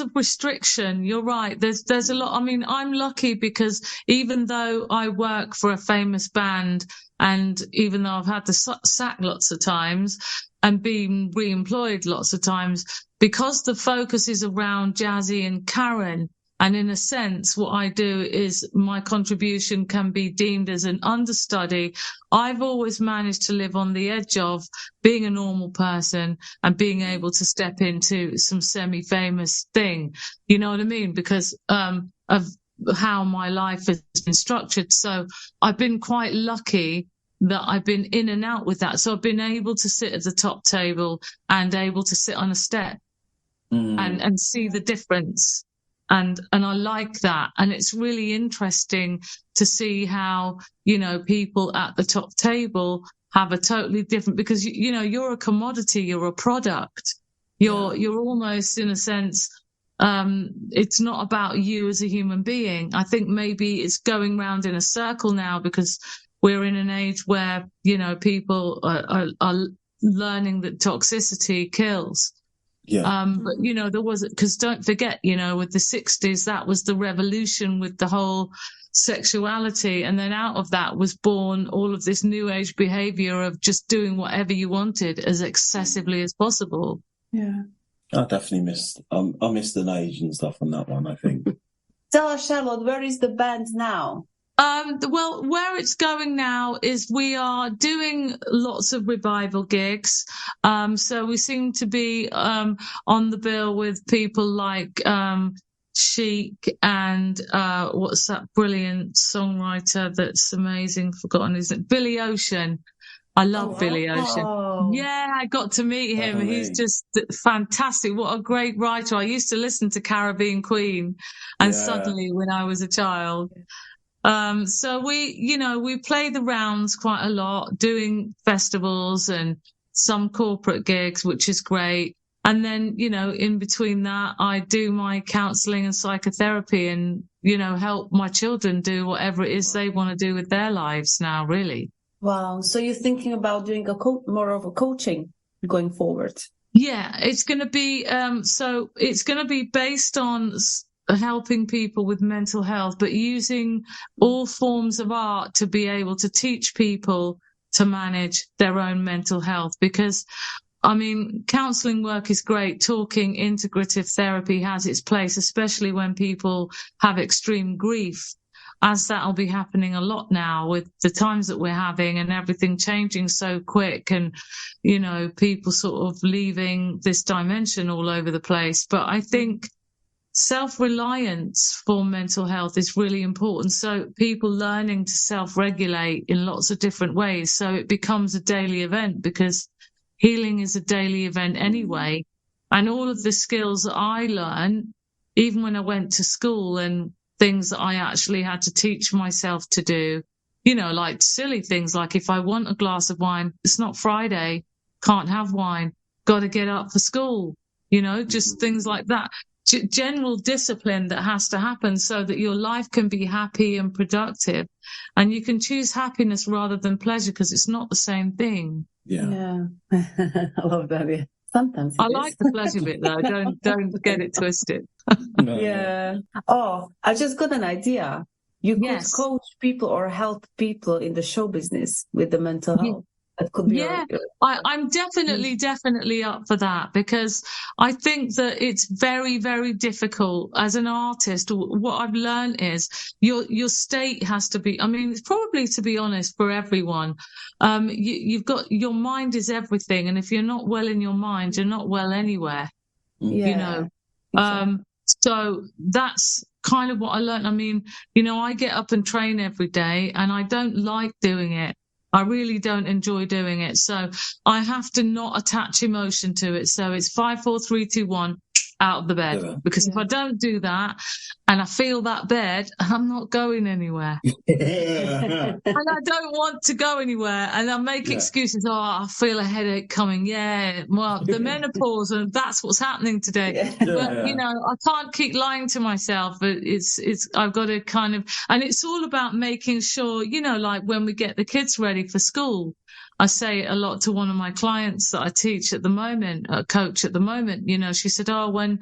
of restriction. You're right. There's a lot. I mean, I'm lucky because even though I work for a famous band, and even though I've had to sack lots of times and been re-employed lots of times, because the focus is around Jazzy and Karen. And in a sense, what I do is my contribution can be deemed as an understudy. I've always managed to live on the edge of being a normal person and being able to step into some semi-famous thing. You know what I mean? Because of how my life has been structured. So I've been quite lucky that I've been in and out with that. So I've been able to sit at the top table and able to sit on a step and see the difference. And I like that. And it's really interesting to see how, you know, people at the top table have a totally different, because, you know, you're a commodity, you're a product. You're almost, in a sense, it's not about you as a human being. I think maybe it's going round in a circle now because we're in an age where, you know, people are learning that toxicity kills. But, you know, there was, because don't forget, you know, with the 60s, that was the revolution with the whole sexuality. And then out of that was born all of this new age behavior of just doing whatever you wanted as excessively as possible. Yeah. I definitely missed an age and stuff on that one, I think. Tell us, Charlotte, where is the band now? Well, where it's going now is we are doing lots of revival gigs. So we seem to be on the bill with people like Chic and what's that brilliant songwriter that's amazing, forgotten his name, Billy Ocean. I love Billy Ocean. Yeah, I got to meet him. He's just fantastic. What a great writer. I used to listen to Caribbean Queen and suddenly when I was a child. So we play the rounds quite a lot, doing festivals and some corporate gigs, which is great. And then, you know, in between that, I do my counselling and psychotherapy and, you know, help my children do whatever it is they want to do with their lives now, really. Wow. So you're thinking about doing more of a coaching going forward? Yeah, it's going to be, so it's going to be based on helping people with mental health, but using all forms of art to be able to teach people to manage their own mental health. Because, I mean, counselling work is great. Talking, integrative therapy has its place, especially when people have extreme grief, as that'll be happening a lot now with the times that we're having and everything changing so quick and, you know, people sort of leaving this dimension all over the place. But I think self-reliance for mental health is really important. So people learning to self-regulate in lots of different ways. So it becomes a daily event because healing is a daily event anyway. And all of the skills that I learned, even when I went to school and things that I actually had to teach myself to do, you know, like silly things like if I want a glass of wine, it's not Friday, can't have wine, got to get up for school, you know, just things like that. General discipline that has to happen so that your life can be happy and productive and you can choose happiness rather than pleasure because it's not the same thing. Yeah. I love that. Yeah. Sometimes I like the pleasure bit though. Don't get it twisted. Yeah. Oh, I just got an idea. You could coach people or help people in the show business with the mental health. That could be I'm definitely up for that, because I think that it's very, very difficult as an artist. What I've learned is your state has to be, I mean, it's probably, to be honest, for everyone. You've got, your mind is everything. And if you're not well in your mind, you're not well anywhere, you know. Exactly. So that's kind of what I learned. I mean, you know, I get up and train every day and I don't like doing it. I really don't enjoy doing it. So I have to not attach emotion to it. So it's 5, 4, 3, 2, 1, out of the bed. Because if I don't do that and I feel that bed, I'm not going anywhere. And I don't want to go anywhere. And I make excuses. Oh, I feel a headache coming. Yeah, well, the menopause, and that's what's happening today. But, you know, I can't keep lying to myself. I've got to kind of, and it's all about making sure, you know, like when we get the kids ready for school, I say it a lot to one of my clients that I teach at the moment, coach at the moment. You know, she said, oh, when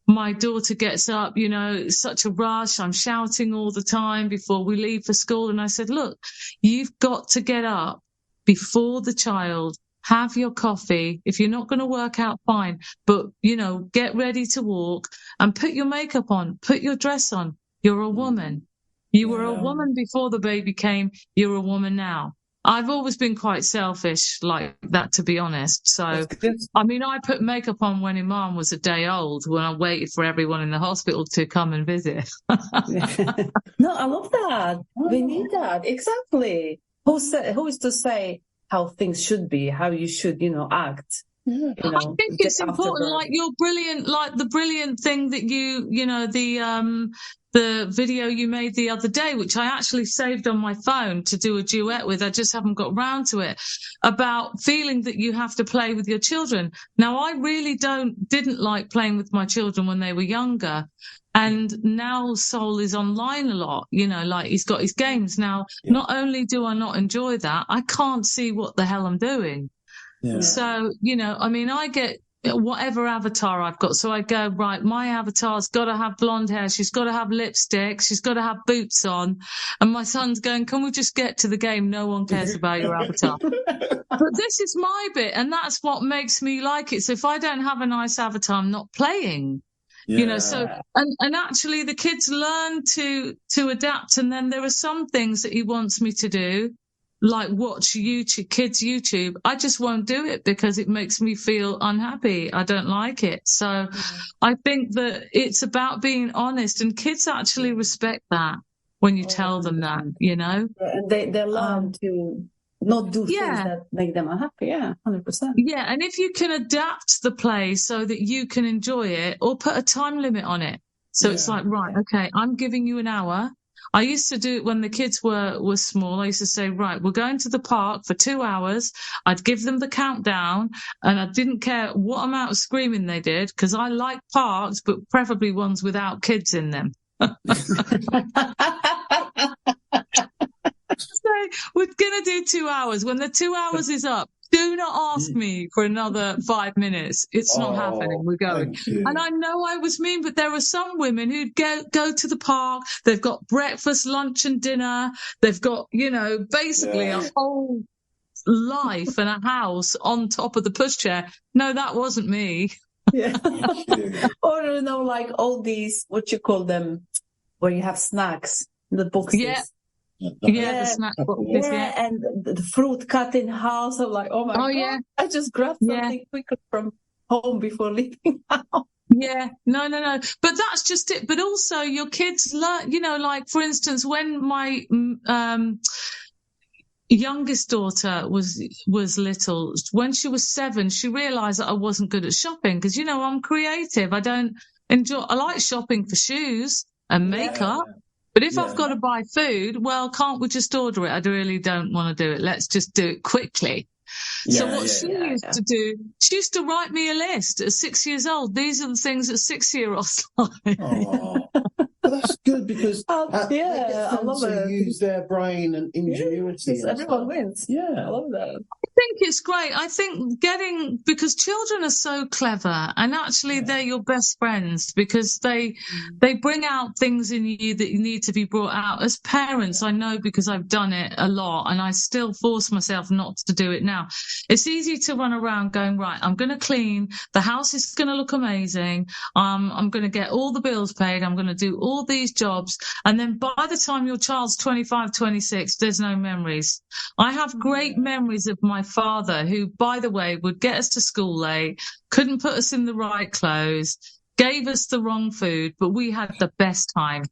my daughter gets up, you know, it's such a rush. I'm shouting all the time before we leave for school. And I said, look, you've got to get up before the child, have your coffee. If you're not going to work out, fine. But, you know, get ready to walk and put your makeup on, put your dress on. You're a woman. You were a woman before the baby came. You're a woman now. I've always been quite selfish like that, to be honest. So, I mean, I put makeup on when Iman was a day old, when I waited for everyone in the hospital to come and visit. No, I love that. We need that. Exactly. Who is to say how things should be, how you should, you know, act? You know, I think it's important, like you're brilliant, like the brilliant thing that you know, the video you made the other day, which I actually saved on my phone to do a duet with. I just haven't got round to it, about feeling that you have to play with your children. Now, I really didn't like playing with my children when they were younger. And now Sol is online a lot, you know, like he's got his games. Now, not only do I not enjoy that, I can't see what the hell I'm doing. So, you know, I mean, I get whatever avatar I've got. So I go, right, my avatar's got to have blonde hair. She's got to have lipstick. She's got to have boots on. And my son's going, can we just get to the game? No one cares about your avatar. But this is my bit. And that's what makes me like it. So if I don't have a nice avatar, I'm not playing. You know, so, and actually the kids learn to adapt. And then there are some things that he wants me to do, like watch kids YouTube. I just won't do it because it makes me feel unhappy. I don't like it. So I think that it's about being honest, and kids actually respect that when you tell them that, you know. And they learn to not do things that make them unhappy. 100%. Yeah, and if you can adapt the play so that you can enjoy it, or put a time limit on it. So it's like, right, okay, I'm giving you an hour. I used to do it when the kids were small. I used to say, right, we're going to the park for 2 hours. I'd give them the countdown, and I didn't care what amount of screaming they did, because I like parks, but preferably ones without kids in them. So we're going to do 2 hours. When the 2 hours is up, do not ask me for another 5 minutes. It's not happening. We're going. And I know I was mean, but there are some women who go to the park. They've got breakfast, lunch and dinner. They've got, you know, basically a whole life and a house on top of the pushchair. No, that wasn't me. Or, you know, like all these, what you call them, where you have snacks, the boxes. The snack boxes, and the fruit cut in half. So like, oh my God, I just grabbed something quicker from home before leaving out. No. But that's just it. But also your kids learn, you know, like for instance, when my youngest daughter was little, when she was 7, she realized that I wasn't good at shopping, because, you know, I'm creative. I like shopping for shoes and makeup. But if I've got to buy food, well, can't we just order it? I really don't want to do it. Let's just do it quickly. So what she used to do, she used to write me a list at 6 years old. These are the things that 6-year-olds like. that's good because I love to it. use their brain and ingenuity. Yes, everyone wins. Yeah, I love that. I think it's great. I think because children are so clever, and actually they're your best friends because they bring out things in you that you need to be brought out. As parents, I know because I've done it a lot, and I still force myself not to do it now. It's easy to run around going, right, I'm going to clean, the house is going to look amazing, I'm going to get all the bills paid, I'm going to do all these jobs, and then by the time your child's 25, 26, there's no memories. I have great memories of my father, who, by the way, would get us to school late, couldn't put us in the right clothes, gave us the wrong food, but we had the best time.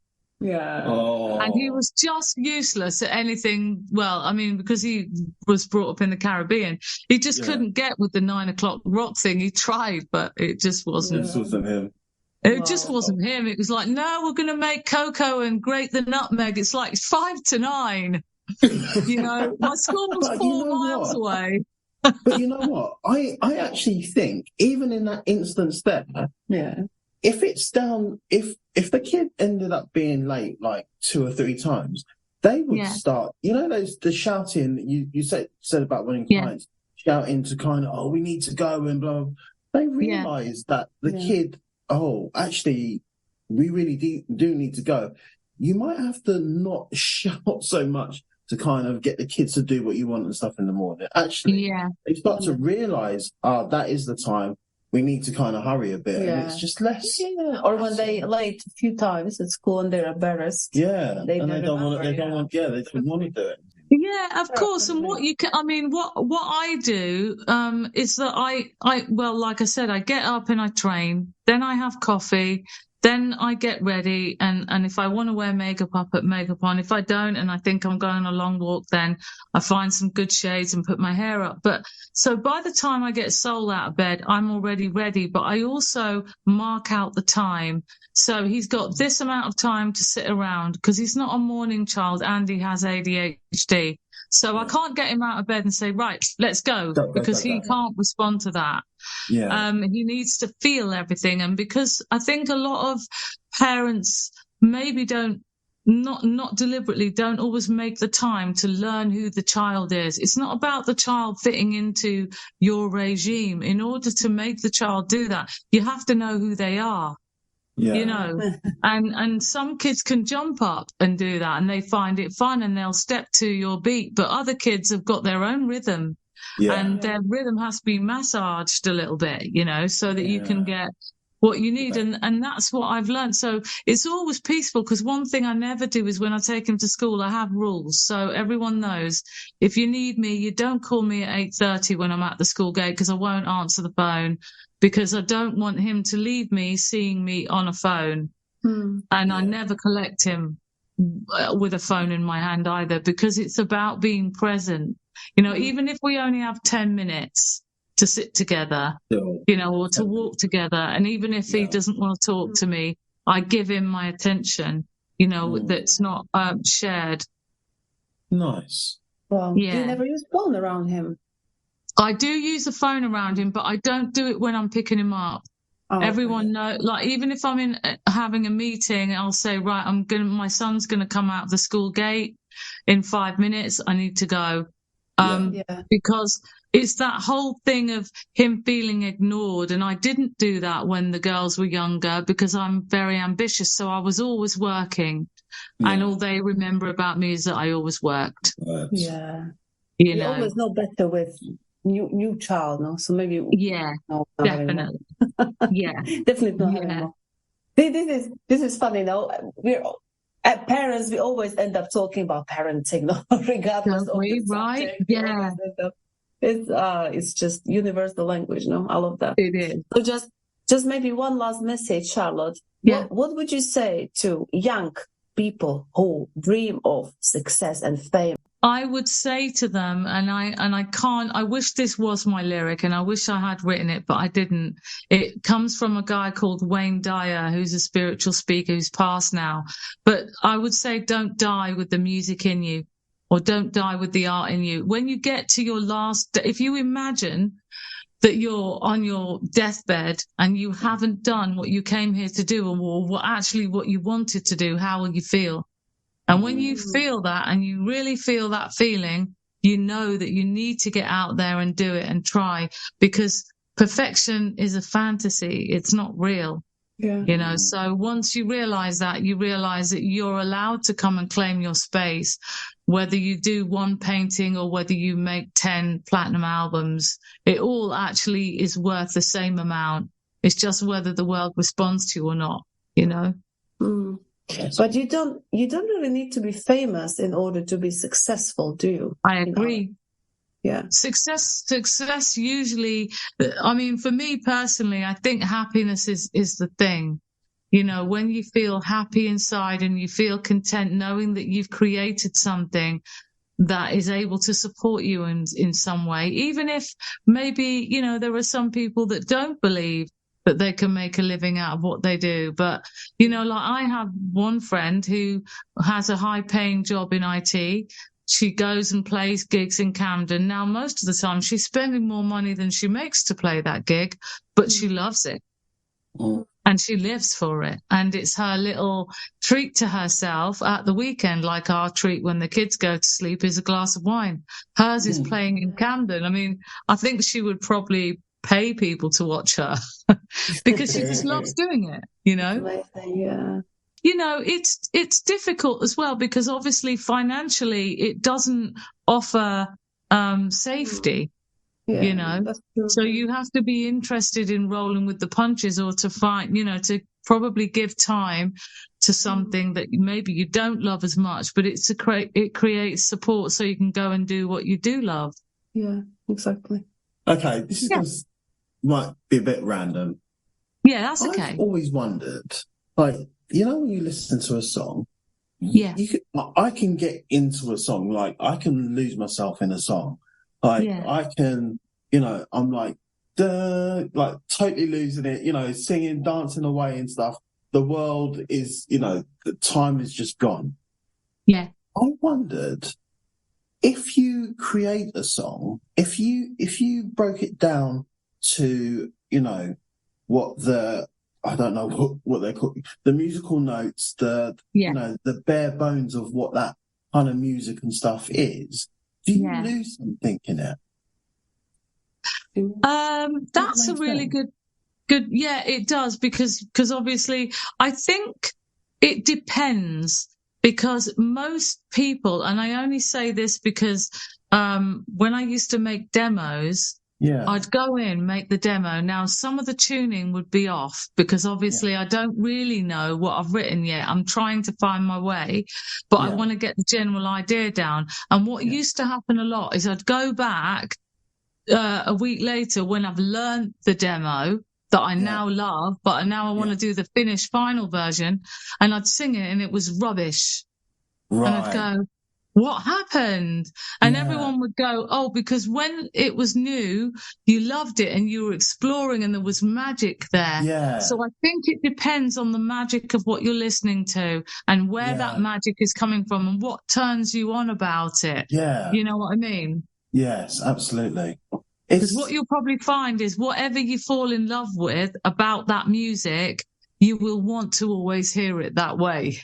Yeah. Oh. And he was just useless at anything. Well, I mean, because he was brought up in the Caribbean, he just couldn't get with the 9 o'clock rock thing. He tried, but it just wasn't. This wasn't him. It just wasn't him. It was like, no, we're going to make cocoa and grate the nutmeg. It's like 5 to 9. You know, my school was 4 miles away. But you know what? I actually think even in that instance there, if it's down, if the kid ended up being late like 2 or 3 times, they would start. You know, the shouting you said about winning clients, shouting to kind of, oh, we need to go and blah. They realise that the kid, oh, actually, we really do need to go. You might have to not shout so much to kind of get the kids to do what you want and stuff in the morning. Actually, they start to realise, that is the time. We need to kind of hurry a bit. And it's just less. Yeah. Or when they late a few times at school and they're embarrassed. Yeah. They don't want to do it. Yeah, of course. And what I do, is that I, like I said, I get up and I train, then I have coffee, then I get ready, and if I want to wear makeup, I put makeup on. If I don't, and I think I'm going on a long walk, then I find some good shades and put my hair up. But so by the time I get Soul out of bed, I'm already ready. But I also mark out the time. So he's got this amount of time to sit around because he's not a morning child and he has ADHD. So I can't get him out of bed and say, right, let's go, because he can't respond to that. Yeah. He needs to feel everything. And because I think a lot of parents maybe not deliberately don't always make the time to learn who the child is. It's not about the child fitting into your regime. In order to make the child do that, you have to know who they are. Yeah. You know, and some kids can jump up and do that and they find it fun and they'll step to your beat, but other kids have got their own rhythm and their rhythm has to be massaged a little bit, you know, so that you can get what you need. And that's what I've learned. So it's always peaceful, because one thing I never do is when I take him to school, I have rules. So everyone knows, if you need me, you don't call me at 8:30 when I'm at the school gate, because I won't answer the phone, because I don't want him to leave me seeing me on a phone. And I never collect him with a phone in my hand either, because it's about being present. You know, even if we only have 10 minutes to sit together, you know, or to walk together, and even if he doesn't want to talk to me, I give him my attention, you know, that's not shared. Nice. Well, you never use phone around him. I do use the phone around him, but I don't do it when I'm picking him up. Everyone knows, like, even if I'm having a meeting, I'll say, right, my son's going to come out the school gate in 5 minutes. I need to go. Because it's that whole thing of him feeling ignored. And I didn't do that when the girls were younger, because I'm very ambitious. So I was always working. And all they remember about me is that I always worked. Yeah. You always know better with new child, no? So maybe definitely. Definitely not anymore. This is funny, though. We're at parents, we always end up talking about parenting, no? Regardless of the subject. Yeah. It's just universal language, no? I love that. It is. So just maybe one last message, Charlotte. What would you say to young people who dream of success and fame? I would say to them, and I wish this was my lyric and I wish I had written it, but I didn't. It comes from a guy called Wayne Dyer, who's a spiritual speaker who's passed now. But I would say, don't die with the music in you, or don't die with the art in you. When you get to your last, if you imagine that you're on your deathbed and you haven't done what you came here to do, or what you wanted to do, how will you feel? And when you feel that, and you really feel that feeling, you know that you need to get out there and do it and try, because perfection is a fantasy. It's not real. Yeah. You know, so once you realize that you're allowed to come and claim your space, whether you do one painting or whether you make 10 platinum albums, it all actually is worth the same amount. It's just whether the world responds to you or not, you know? But you don't really need to be famous in order to be successful, do you? I agree. Yeah. Success usually, I mean, for me personally, I think happiness is the thing. You know, when you feel happy inside and you feel content knowing that you've created something that is able to support you in some way, even if maybe, you know, there are some people that don't believe that they can make a living out of what they do. But, you know, like I have one friend who has a high paying job in IT. She goes and plays gigs in Camden. Now, most of the time, she's spending more money than she makes to play that gig, but she loves it. And she lives for it. And it's her little treat to herself at the weekend, like our treat when the kids go to sleep is a glass of wine. Hers is playing in Camden. I mean, I think she would probably pay people to watch her because she just loves doing it, you know? Yeah. You know, it's difficult as well because obviously financially it doesn't offer safety, you know, so you have to be interested in rolling with the punches or to find, you know, to probably give time to something that maybe you don't love as much, but it creates support so you can go and do what you do love. Yeah, exactly. Okay, this is might be a bit random. Yeah, that's okay. I've always wondered, like, you know, when you listen to a song, I can get into a song, like I can lose myself in a song. Like I can, you know, I'm like totally losing it, you know, singing, dancing away and stuff. The world is, you know, the time is just gone. Yeah. I wondered if you create a song, if you broke it down to, you know, I don't know what they're called, the musical notes, you know, the bare bones of what that kind of music and stuff is. Do you lose something in it? That's a really good. Yeah, it does because obviously I think it depends because most people, and I only say this because when I used to make demos, I'd go in, make the demo. Now, some of the tuning would be off because obviously I don't really know what I've written yet. I'm trying to find my way, but I want to get the general idea down. And what used to happen a lot is I'd go back a week later when I've learned the demo that I now love, but now I want to do the finished final version, and I'd sing it and it was rubbish. Right. And I'd go, what happened? And everyone would go, oh, because when it was new, you loved it and you were exploring and there was magic there. Yeah. So I think it depends on the magic of what you're listening to and where that magic is coming from and what turns you on about it. Yeah. You know what I mean? Yes, absolutely. Because what you'll probably find is whatever you fall in love with about that music, you will want to always hear it that way.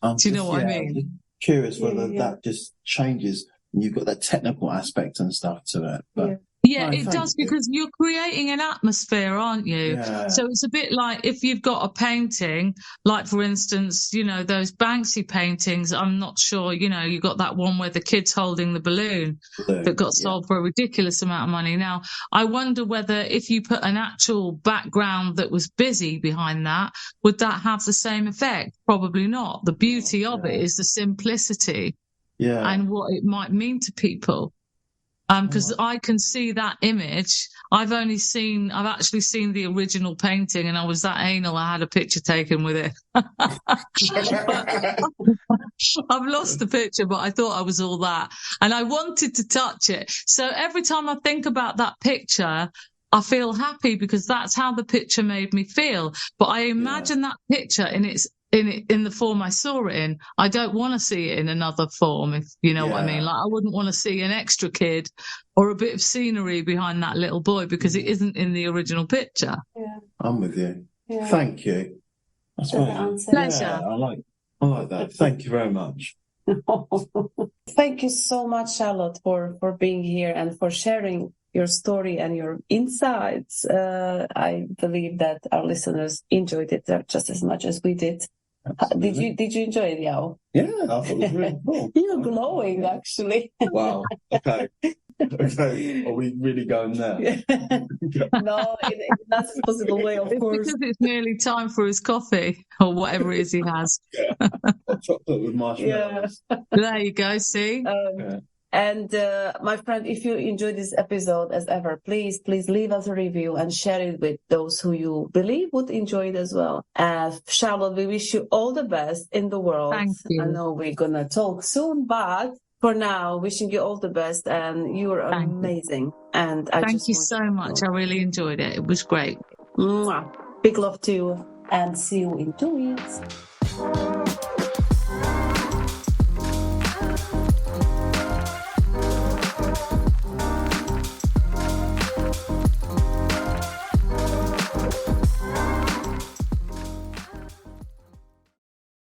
Do you know what I mean? Curious whether that just changes and you've got that technical aspect and stuff to it. But it does because you're creating an atmosphere, aren't you? Yeah. So it's a bit like if you've got a painting, like for instance, you know, those Banksy paintings, I'm not sure, you know, you got that one where the kid's holding the balloon that got sold for a ridiculous amount of money. Now, I wonder whether if you put an actual background that was busy behind that, would that have the same effect? Probably not. The beauty of it is the simplicity and what it might mean to people. Because I can see that image. I've actually seen the original painting and I was that anal I had a picture taken with it. I've lost the picture, but I thought I was all that. And I wanted to touch it. So every time I think about that picture, I feel happy because that's how the picture made me feel. But I imagine that picture in its in the form I saw it in. I don't want to see it in another form, if you know what I mean. Like, I wouldn't want to see an extra kid or a bit of scenery behind that little boy because it isn't in the original picture. Yeah, I'm with you. Yeah. Thank you. That's right. Pleasure. Yeah, I like that. Thank you very much. Thank you so much, Charlotte, for being here and for sharing your story and your insights. I believe that our listeners enjoyed it just as much as we did. Did you enjoy it, Yaw? Yeah, I thought it was really cool. You're glowing, actually. Wow. Okay. Okay. Are we really going there? No, in the nicest possible way, of course. Because it's nearly time for his coffee or whatever it is he has. Chocolate with marshmallows. Yeah. There you go. See. And my friend, if you enjoyed this episode as ever, please leave us a review and share it with those who you believe would enjoy it as well. Charlotte, we wish you all the best in the world. Thank you. I know we're going to talk soon, but for now, wishing you all the best, and you're amazing. And thank you so much. I really enjoyed it. It was great. Mwah. Big love to you, and see you in 2 weeks.